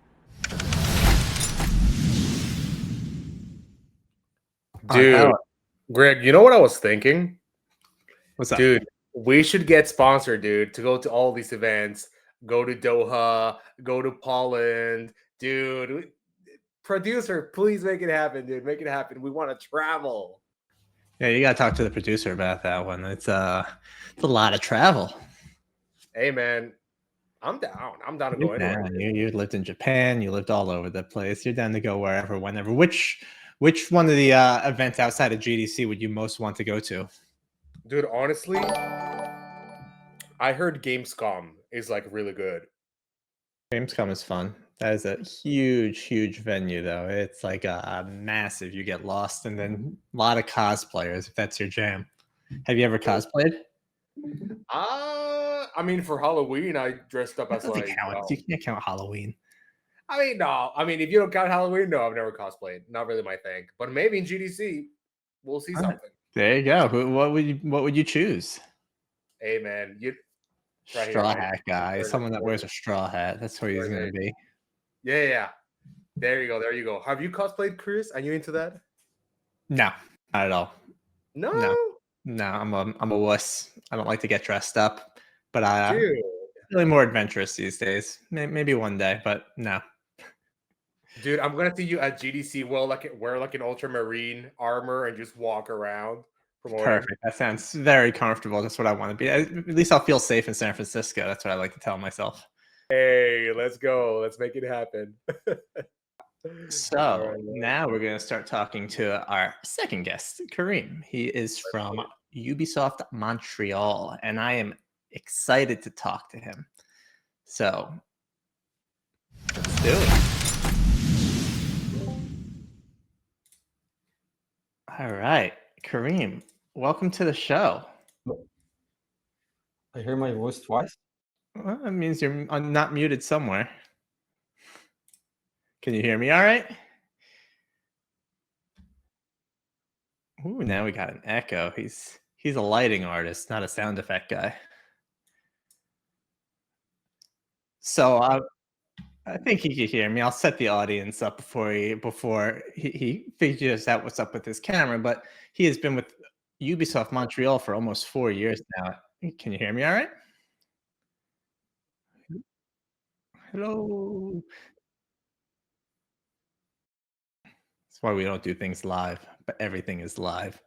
Speaker 3: Dude, Greg, you know what I was thinking?
Speaker 2: What's up?
Speaker 3: Dude, we should get sponsored, dude, to go to all these events. Go to Doha, go to Poland. Dude, producer, please make it happen, dude. Make it happen. We want to travel.
Speaker 2: Yeah, you gotta talk to the producer about that one. It's a lot of travel.
Speaker 3: Hey, man, I'm down. I'm down to go anywhere.
Speaker 2: You lived in Japan. You lived all over the place. You're down to go wherever, whenever. Which one of the events outside of GDC would you most want to go to?
Speaker 3: Dude, honestly, I heard Gamescom is like really good.
Speaker 2: Gamescom is fun. That is a huge venue, though. It's like a massive. You get lost, and then a lot of cosplayers. If that's your jam, have you ever cosplayed?
Speaker 3: I mean, for Halloween, I dressed up as like.
Speaker 2: You can't count Halloween.
Speaker 3: I mean, no. I mean, if you don't count Halloween, no, I've never cosplayed. Not really my thing. But maybe in GDC, we'll see something.
Speaker 2: There you go. What would you choose?
Speaker 3: Hey, man,
Speaker 2: straw hat guy. Someone that wears a straw hat. That's who he's going to be.
Speaker 3: Yeah. There you go. Have you cosplayed, Chris? Are you into that?
Speaker 2: No, not at all.
Speaker 3: No.
Speaker 2: I'm a wuss. I don't like to get dressed up, but I'm
Speaker 3: Dude.
Speaker 2: really more adventurous these days. Maybe one day, but no.
Speaker 3: Dude, I'm gonna see you at GDC. Wear like an ultramarine armor and just walk around.
Speaker 2: Perfect. That sounds very comfortable. That's what I want to be. At least I'll feel safe in San Francisco. That's what I like to tell myself.
Speaker 3: Hey, let's go. Let's make it happen.
Speaker 2: So now we're going to start talking to our second guest, Karim. He is from Ubisoft Montreal, and I am excited to talk to him. So let's do it. All right, Karim, welcome to the show.
Speaker 7: I hear my voice twice.
Speaker 2: Well, that means you're not muted somewhere. Can you hear me all right? Ooh, now we got an echo. He's a lighting artist, not a sound effect guy. So I think he can hear me. I'll set the audience up before he figures out what's up with his camera. But he has been with Ubisoft Montreal for almost 4 years now. Can you hear me all right? Hello. That's why we don't do things live, but everything is live.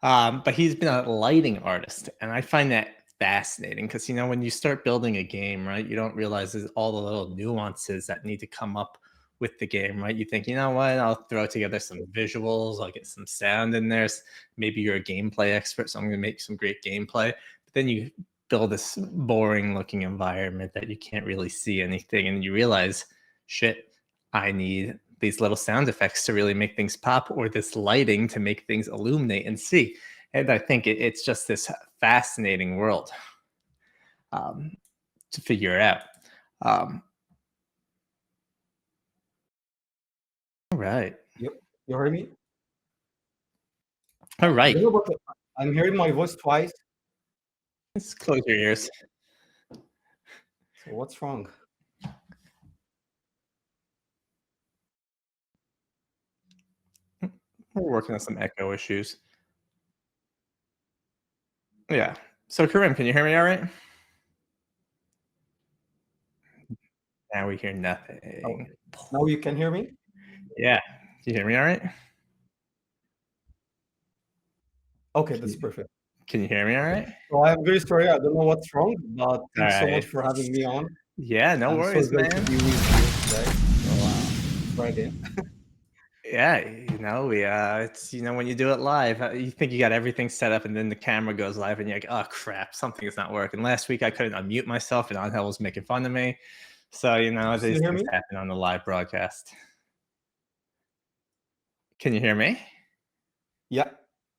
Speaker 2: But he's been a lighting artist, and I find that fascinating because, when you start building a game, right, you don't realize there's all the little nuances that need to come up with the game, right? You think, you know what, I'll throw together some visuals, I'll get some sound in there. Maybe you're a gameplay expert, so I'm going to make some great gameplay. But then you build this boring looking environment that you can't really see anything, and you realize, shit, I need these little sound effects to really make things pop, or this lighting to make things illuminate and see. And I think it's just this fascinating world to figure out. All right.
Speaker 7: You hear me?
Speaker 2: All right.
Speaker 7: I'm hearing my voice twice.
Speaker 2: Let's close your ears.
Speaker 7: So what's wrong?
Speaker 2: We're working on some echo issues. Yeah. So Karim, can you hear me all right? Now we hear nothing.
Speaker 7: Now you can hear me?
Speaker 2: Yeah. Can you hear me all right?
Speaker 7: Okay, that's perfect.
Speaker 2: Can you hear me all right?
Speaker 7: So I'm very sorry. I don't know what's wrong, but thanks so
Speaker 2: All right.
Speaker 7: much for having me on.
Speaker 2: Yeah, no
Speaker 7: I'm
Speaker 2: worries,
Speaker 7: so glad
Speaker 2: man.
Speaker 7: to be with you today. So, try again.
Speaker 2: Yeah, it's when you do it live, you think you got everything set up, and then the camera goes live, and you're like, oh crap, something is not working. Last week I couldn't unmute myself, and Angel was making fun of me. So these
Speaker 7: hear
Speaker 2: things
Speaker 7: me?
Speaker 2: happen on the live broadcast. Can you hear me?
Speaker 7: Yeah.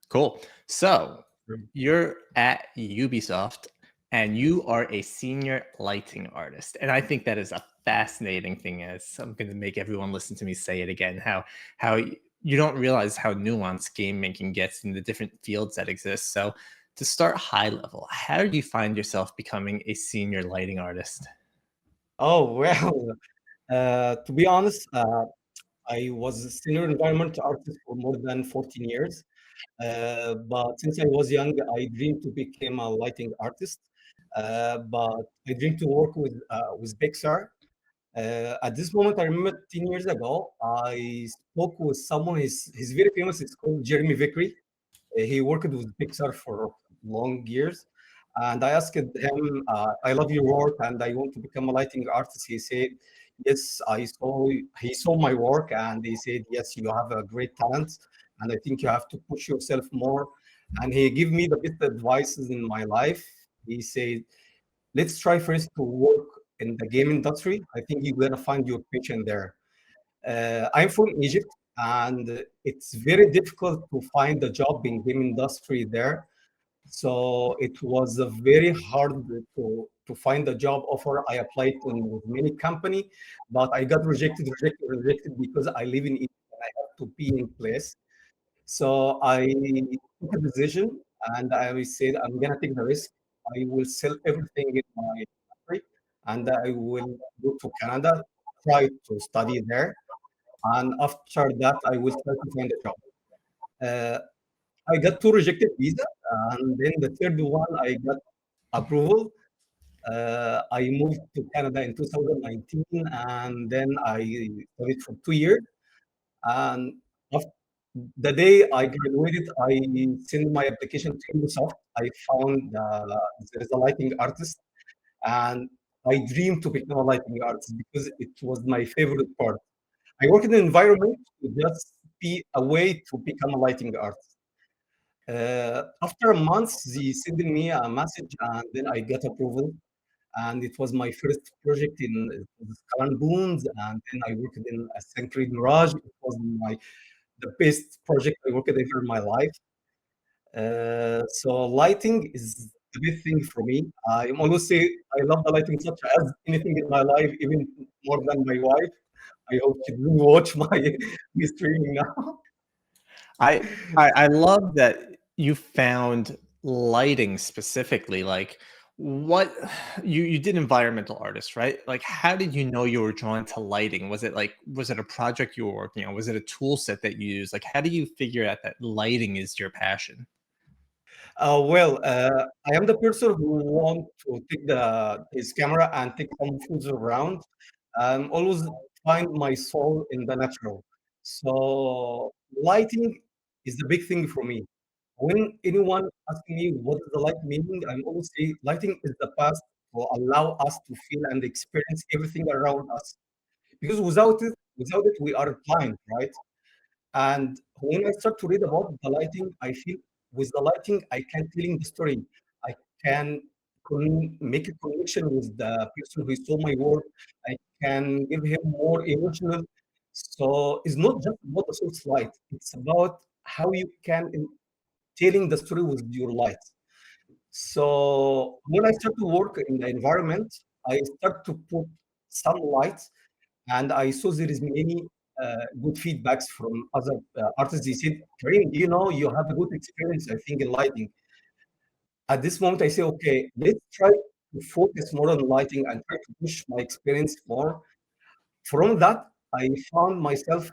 Speaker 2: Cool. So
Speaker 7: Sure.
Speaker 2: you're at Ubisoft, and you are a senior lighting artist, and I think that is a fascinating thing. As I'm going to make everyone listen to me say it again, how you don't realize how nuanced game making gets in the different fields that exist. So to start high level, how do you find yourself becoming a senior lighting artist?
Speaker 7: Oh, well, to be honest, I was a senior environment artist for more than 14 years. But since I was young, I dreamed to become a lighting artist. But I dreamed to work with Pixar. At this moment, I remember 10 years ago, I spoke with someone. He's very famous. It's called Jeremy Vickery. He worked with Pixar for long years. And I asked him, I love your work and I want to become a lighting artist. He said, yes, he saw my work and he said, yes, you have a great talent. And I think you have to push yourself more. And he gave me the best advices in my life. He said, let's try first to work in the game industry. I think you're gonna find your passion there. I'm from Egypt, and it's very difficult to find a job in game industry there. So it was very hard to find a job offer. I applied in many company, but I got rejected because I live in Egypt and I have to be in place. So I took a decision and I said, I'm gonna take the risk. I will sell everything in my country and I will go to Canada, try to study there. And after that, I will try to find a job. Uh, I got two rejected visa, and then the third one I got approval. I moved to Canada in 2019, and then I studied for 2 years. And after the day I graduated, I sent my application to Ubisoft. I found there is a lighting artist, and I dreamed to become a lighting artist because it was my favorite part. I work in an environment to just be a way to become a lighting artist. After a month, they sent me a message, and then I got approval. And it was my first project in Boons, and then I worked in a Sanctuary Mirage. It was the best project I worked ever in my life. So lighting is the big thing for me. I always say I love the lighting such as anything in my life, even more than my wife. I hope you do watch my streaming now.
Speaker 2: I love that you found lighting specifically. Like, what you did environmental artist, right? Like, how did you know you were drawn to lighting? Was it a project you were working on? Was it a tool set that you used? Like, how do you figure out that lighting is your passion?
Speaker 7: I am the person who want to take his camera and take some foods around, and always find my soul in the natural. So lighting is the big thing for me. When anyone asks me what is the light meaning, I'm always say lighting is the past to allow us to feel and experience everything around us. Because without it, we are blind, right? And when I start to read about the lighting, I feel with the lighting, I can telling the story. I can make a connection with the person who saw my work. I can give him more emotional. So it's not just about the source light. It's about how you can telling the story with your light. So when I start to work in the environment, I start to put some light, and I saw there is many good feedbacks from other artists. They said, Karim, you have a good experience, I think, in lighting. At this moment, I say, okay, let's try to focus more on lighting and try to push my experience more. From that, I found myself,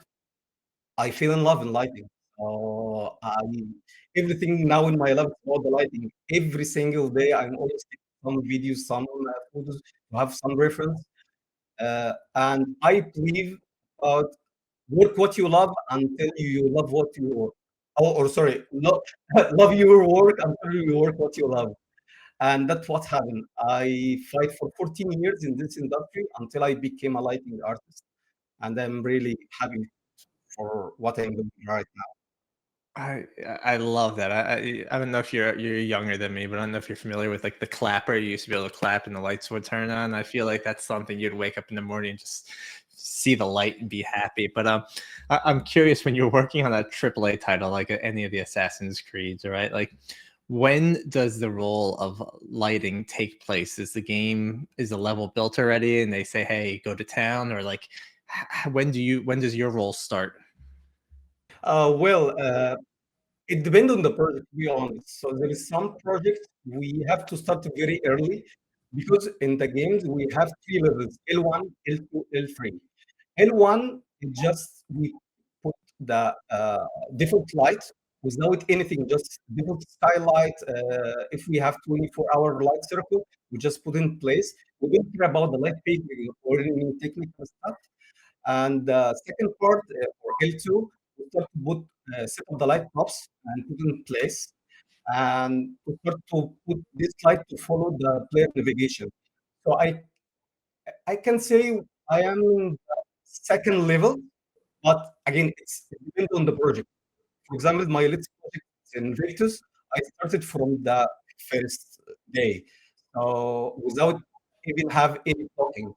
Speaker 7: I fell in love in lighting. So everything now in my life is about the lighting. Every single day, I'm always taking some videos, some photos to have some reference. And I believe about work what you love until you love what you work. Or sorry, love your work until you work what you love. And that's what happened. I fight for 14 years in this industry until I became a lighting artist. And I'm really happy for what I'm doing right now.
Speaker 2: I love that. I don't know if you're younger than me, but I don't know if you're familiar with like the clapper. You used to be able to clap and the lights would turn on. I feel like that's something you'd wake up in the morning and just see the light and be happy. But I'm curious, when you're working on a AAA title like any of the Assassin's Creeds, right? Like, when does the role of lighting take place? Is the level built already and they say, hey, go to town? Or like, when does your role start?
Speaker 7: Uh, well, uh, It depends on the project, to be honest. So there is some projects we have to start very early because in the games we have three levels: L1, L2, L3. L1 is just we put the default light without anything, just default skylight. If we have 24-hour light circle, we just put in place. We don't care about the light paving or any technical stuff. And the second part for L2, we start to set up the light props and put in place, and to start to put this light to follow the player navigation. So I can say I am in the second level, but again, it depends on the project. For example, my latest project in Victus, I started from the first day, so without even have any talking,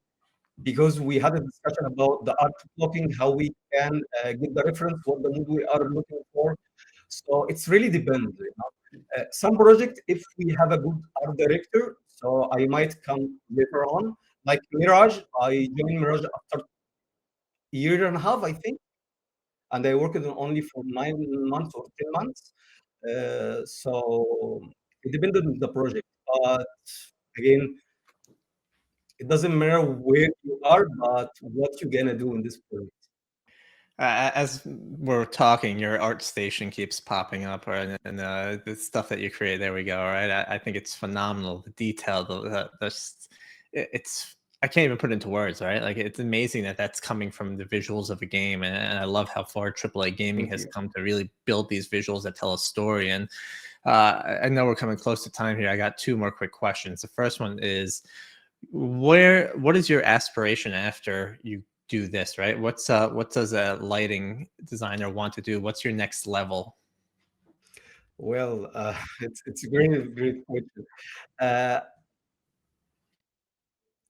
Speaker 7: because we had a discussion about the art blocking, how we can get the reference, what the mood we are looking for. So it's really depends. Some project, if we have a good art director, so I might come later on. Like Mirage, I joined Mirage after a year and a half, I think, and I worked on only for 9 months or 10 months. So it depends on the project, but again, it doesn't matter where you are, but what you're gonna do in this project.
Speaker 2: As we're talking, your art station keeps popping up, right? And the stuff that you create, there we go, right? I think it's phenomenal. The detail, it's I can't even put it into words, right? Like, it's amazing that that's coming from the visuals of a game, and I love how far AAA gaming
Speaker 7: Thank
Speaker 2: has
Speaker 7: you.
Speaker 2: come to really build these visuals that tell a story. And I know we're coming close to time here. I got two more quick questions. The first one is, what is your aspiration after you do this, right? What does a lighting designer want to do? What's your next level?
Speaker 7: Well, it's a great question. Uh,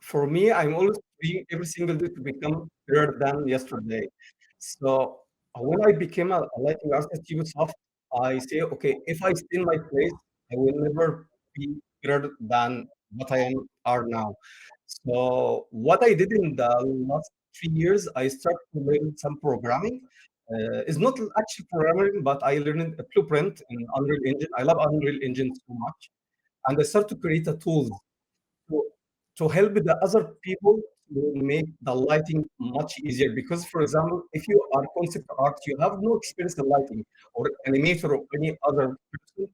Speaker 7: for me, I'm always doing every single day to become better than yesterday. So when I became a lighting artist at Ubisoft, I say, okay, if I stay in my place, I will never be better than what are now. So what I did in the last 3 years, I started to learn some programming. It's not actually programming, but I learned a blueprint in Unreal Engine. I love Unreal Engine so much, and I started to create a tool to, to help the other people to make the lighting much easier. Because, for example, if you are concept art, you have no experience in lighting or animator or any other person,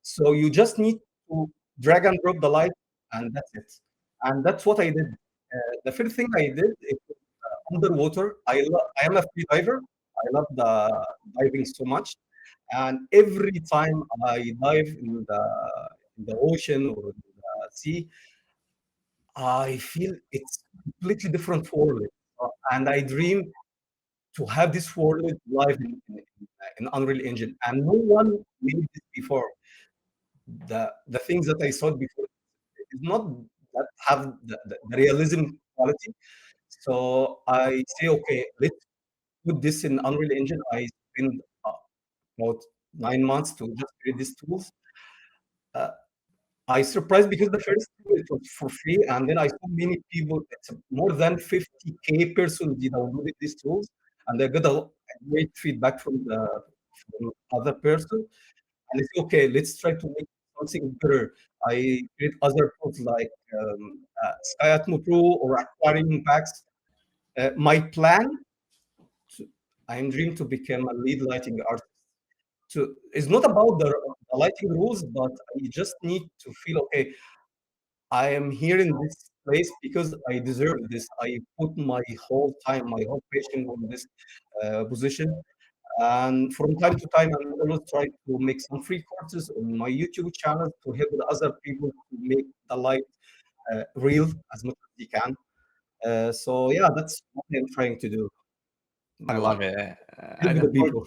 Speaker 7: so you just need to drag and drop the light, and that's it. And that's what I did. The first thing I did is underwater. I am a free diver. I love the diving so much, and every time I dive in the ocean or in the sea, I feel it's completely different world, and I dream to have this world live in Unreal Engine, and no one made this before. The things that I saw before is not that have the realism quality. So I say, okay, let's put this in Unreal Engine. I spent about 9 months to just create these tools. Uh, I surprised because the first tool it was for free, and then I saw many people. It's more than 50K person did downloaded these tools, and I got a great feedback from other person. And I said, okay, let's try to make something better. I create other tools like Sky Atmo Pro or Aquarium Packs. My plan, I am dream to become a lead lighting artist. So it's not about the lighting rules, but I just need to feel okay. I am here in this place because I deserve this. I put my whole time, my whole passion on this position. And from time to time, I'm always trying to make some free courses on my YouTube channel to help the other people to make the light real as much as they can. So yeah, that's what I'm trying to do.
Speaker 2: I love it.
Speaker 7: Help the people.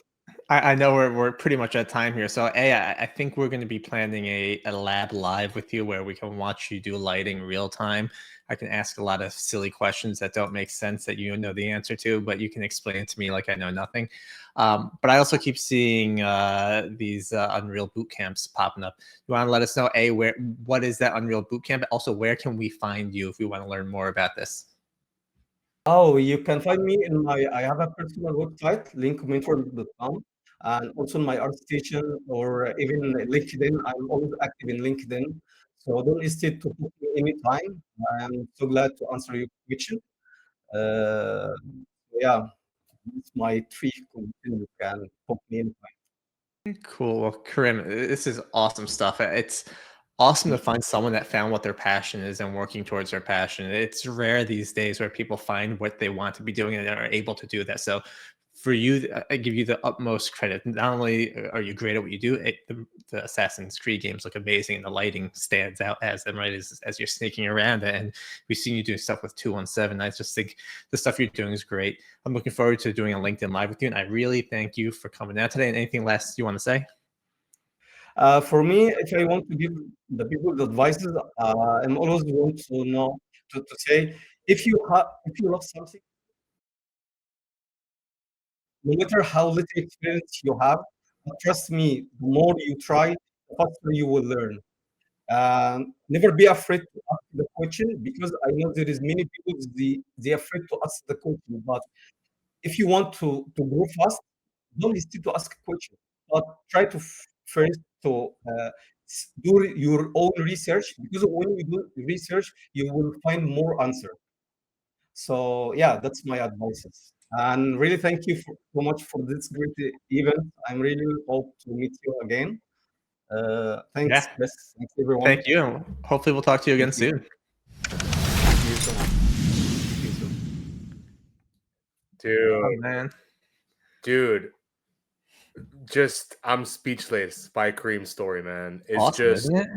Speaker 2: I know we're pretty much at time here. So I think we're going to be planning a lab live with you where we can watch you do lighting real time. I can ask a lot of silly questions that don't make sense that you know the answer to, but you can explain it to me like I know nothing. But I also keep seeing these Unreal boot camps popping up. You want to let us know, what is that Unreal boot camp? Also, where can we find you if we want to learn more about this?
Speaker 7: Oh, you can find me I have a personal website, linkmentor.com, and also my art station or even LinkedIn. I'm always active in LinkedIn. So don't hesitate to book me anytime. I'm so glad to answer your question. Uh, yeah, it's my three conditions. You can book me anytime.
Speaker 2: Cool. Well, Karim, this is awesome stuff. It's awesome to find someone that found what their passion is and working towards their passion. It's rare these days where people find what they want to be doing and are able to do that. So for you, I give you the utmost credit. Not only are you great at what you do, the Assassin's Creed games look amazing and the lighting stands out as them, right? As you're sneaking around. And we've seen you doing stuff with 217. I just think the stuff you're doing is great. I'm looking forward to doing a LinkedIn Live with you. And I really thank you for coming out today. And anything last you want to say?
Speaker 7: For me, if I want to give the people the advices, I'm always want to know to say if you love something, no matter how little experience you have, trust me, the more you try, the faster you will learn. Never be afraid to ask the question because I know there is many people they afraid to ask the question. But if you want to grow fast, don't hesitate to ask a question. But try to first to do your own research because when you do research, you will find more answer. So yeah, that's my advices. And really thank you so much for this great event. I'm really hope to meet you again.
Speaker 2: Yeah.
Speaker 7: Thanks everyone.
Speaker 2: Thank you. And hopefully we'll talk to you again soon.
Speaker 7: Thank you so much. See you soon.
Speaker 3: Dude,
Speaker 2: Man.
Speaker 3: dude, just I'm speechless by Kareem's story, man. It's
Speaker 2: Awesome,
Speaker 3: just
Speaker 2: isn't it?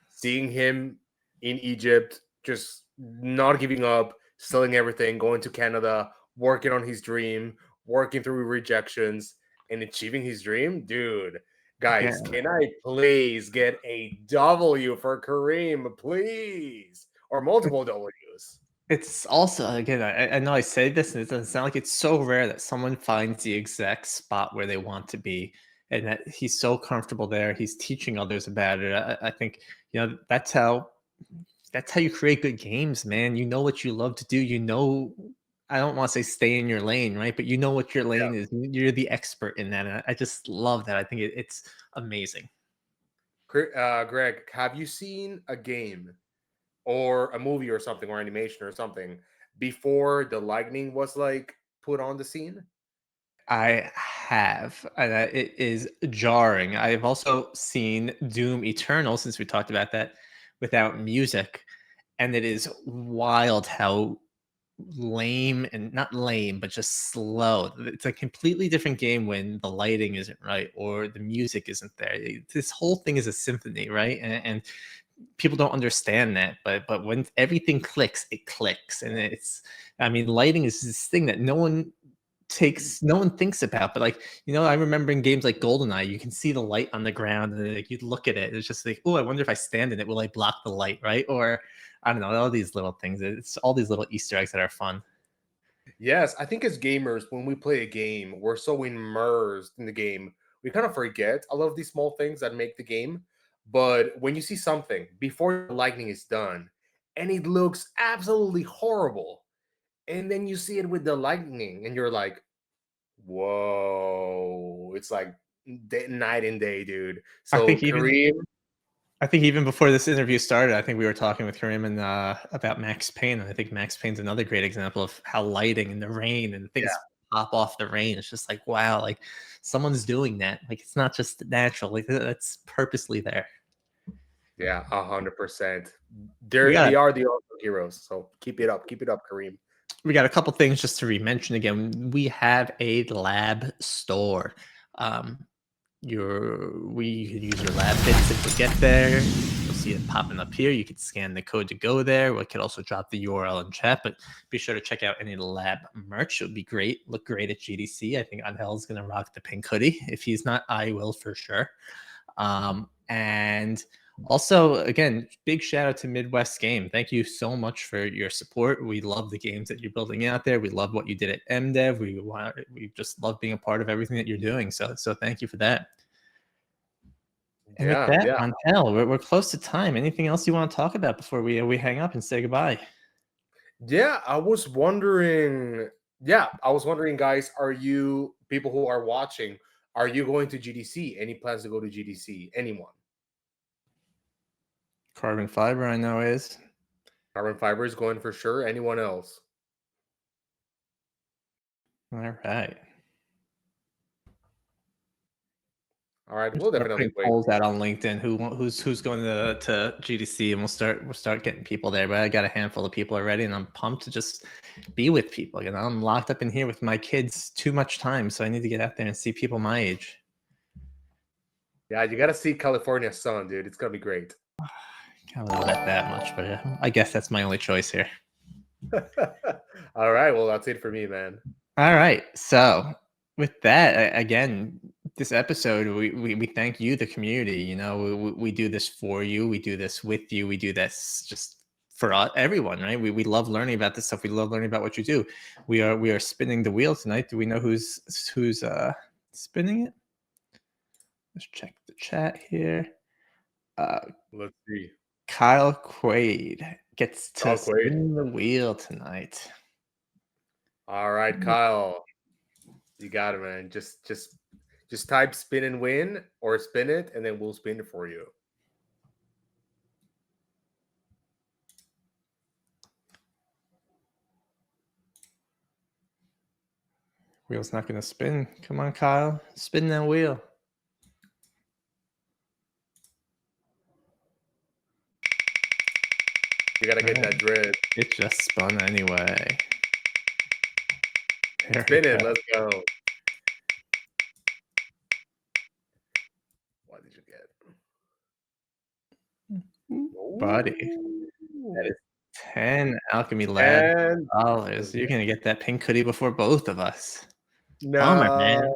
Speaker 3: seeing him in Egypt, just not giving up, selling everything, going to Canada, working on his dream, working through rejections, and achieving his dream. Dude, guys,
Speaker 2: Yeah.
Speaker 3: can I please get a W for Kareem, please? Or multiple W's.
Speaker 2: It's also, again, I know I say this, and it doesn't sound like it's so rare that someone finds the exact spot where they want to be, and that he's so comfortable there. He's teaching others about it. I think, that's how you create good games, man. You know what you love to do. I don't want to say stay in your lane, right? But you know what your lane is. You're the expert in that. And I just love that. I think it's amazing.
Speaker 3: Greg, have you seen a game or a movie or something or animation or something before the lightning was like put on the scene?
Speaker 2: I have, and it is jarring. I've also seen Doom Eternal, since we talked about that, without music, and it is wild how lame, and not lame, but just slow. It's a completely different game when the lighting isn't right or the music isn't there. This whole thing is a symphony, right? And people don't understand that, but when everything clicks, it clicks, and lighting is this thing that no one thinks about. But I remember in games like GoldenEye, you can see the light on the ground, and like, you'd look at it, it's just like, oh, I wonder if I stand in it, will I block the light, right? Or I don't know, all these little things. It's all these little Easter eggs that are fun.
Speaker 3: Yes, I think as gamers, when we play a game, we're so immersed in the game, we kind of forget a lot of these small things that make the game. But when you see something before the lightning is done and it looks absolutely horrible, and then you see it with the lightning and you're like, whoa, it's like night and day, dude.
Speaker 2: I
Speaker 3: So
Speaker 2: think even
Speaker 3: Kareem,
Speaker 2: I think even before this interview started, I think we were talking with Karim and about Max Payne, and I think Max Payne's another great example of how lighting and the rain and things pop off the rain. It's just like, wow, like someone's doing that. Like, it's not just natural. Like, that's purposely there.
Speaker 3: yeah, 100%.
Speaker 2: We got
Speaker 3: They are the ultimate heroes. So keep it up, Kareem.
Speaker 2: we got a couple things just to re-mention again. We have a lab store. You can use your lab bits if we get there. You'll see it popping up here. You can scan the code to go there. We could also drop the URL in chat, but be sure to check out any lab merch. It would be great. Look great at GDC. I think Angel's going to rock the pink hoodie. If he's not, I will for sure. And also, again, big shout out to Midwest Game. Thank you so much for your support. We love the games that you're building out there. We love what you did at MDev. We just love being a part of everything that you're doing. So thank you for that. And with that, Angel, we're close to time. Anything else you want to talk about before we hang up and say goodbye?
Speaker 3: Yeah, I was wondering, guys, are you people who are watching, are you going to GDC? Any plans to go to GDC? Anyone?
Speaker 2: Carbon Fiber, I know is.
Speaker 3: Carbon Fiber is going for sure. Anyone else?
Speaker 2: All right.
Speaker 3: All right, we'll definitely wait.
Speaker 2: Polls out on LinkedIn. Who's going to GDC, and we'll start getting people there. But I got a handful of people already, and I'm pumped to just be with people. I'm locked up in here with my kids too much time, so I need to get out there and see people my age.
Speaker 3: Yeah, you got to see California sun, dude. It's gonna be great.
Speaker 2: I don't know about that much, but I guess that's my only choice here.
Speaker 3: All right, well, that's it for me, man.
Speaker 2: All right, so with that, again, this episode, we thank you, the community. We do this for you. We do this with you. We do this just for everyone, right? We love learning about this stuff. We love learning about what you do. We are spinning the wheel tonight. Do we know who's spinning it? Let's check the chat here.
Speaker 3: Let's see.
Speaker 2: Kyle Quaid gets to spin the wheel tonight.
Speaker 3: All right, Kyle, you got it, man. Just type spin and win, or spin it, and then we'll spin it for you.
Speaker 2: Wheel's not going to spin. Come on, Kyle. Spin that wheel.
Speaker 3: You got to get that drip.
Speaker 2: It just spun anyway.
Speaker 3: Spin it. Let's go. What did you get?
Speaker 2: Buddy. That is 10 Alchemy Lab
Speaker 3: And
Speaker 2: dollars. You're gonna get that pink hoodie before both of us.
Speaker 3: no.
Speaker 2: Bummer, man.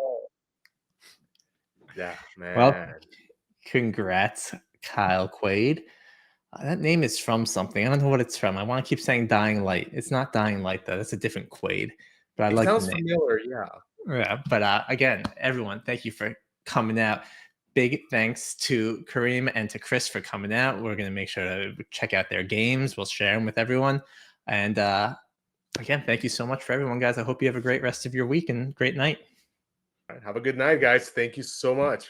Speaker 3: Yeah, man.
Speaker 2: Well, congrats, Kyle Quaid. That name is from something. I don't know what it's from. I want to keep saying Dying Light. It's not Dying Light, though. That's a different Quaid. But I
Speaker 3: It
Speaker 2: like
Speaker 3: sounds
Speaker 2: the name.
Speaker 3: familiar, yeah.
Speaker 2: Yeah, but again, everyone, thank you for coming out. Big thanks to Karim and to Chris for coming out. We're going to make sure to check out their games. We'll share them with everyone. And again, thank you so much for everyone, guys. I hope you have a great rest of your week and great night.
Speaker 3: All right, have a good night, guys. Thank you so much.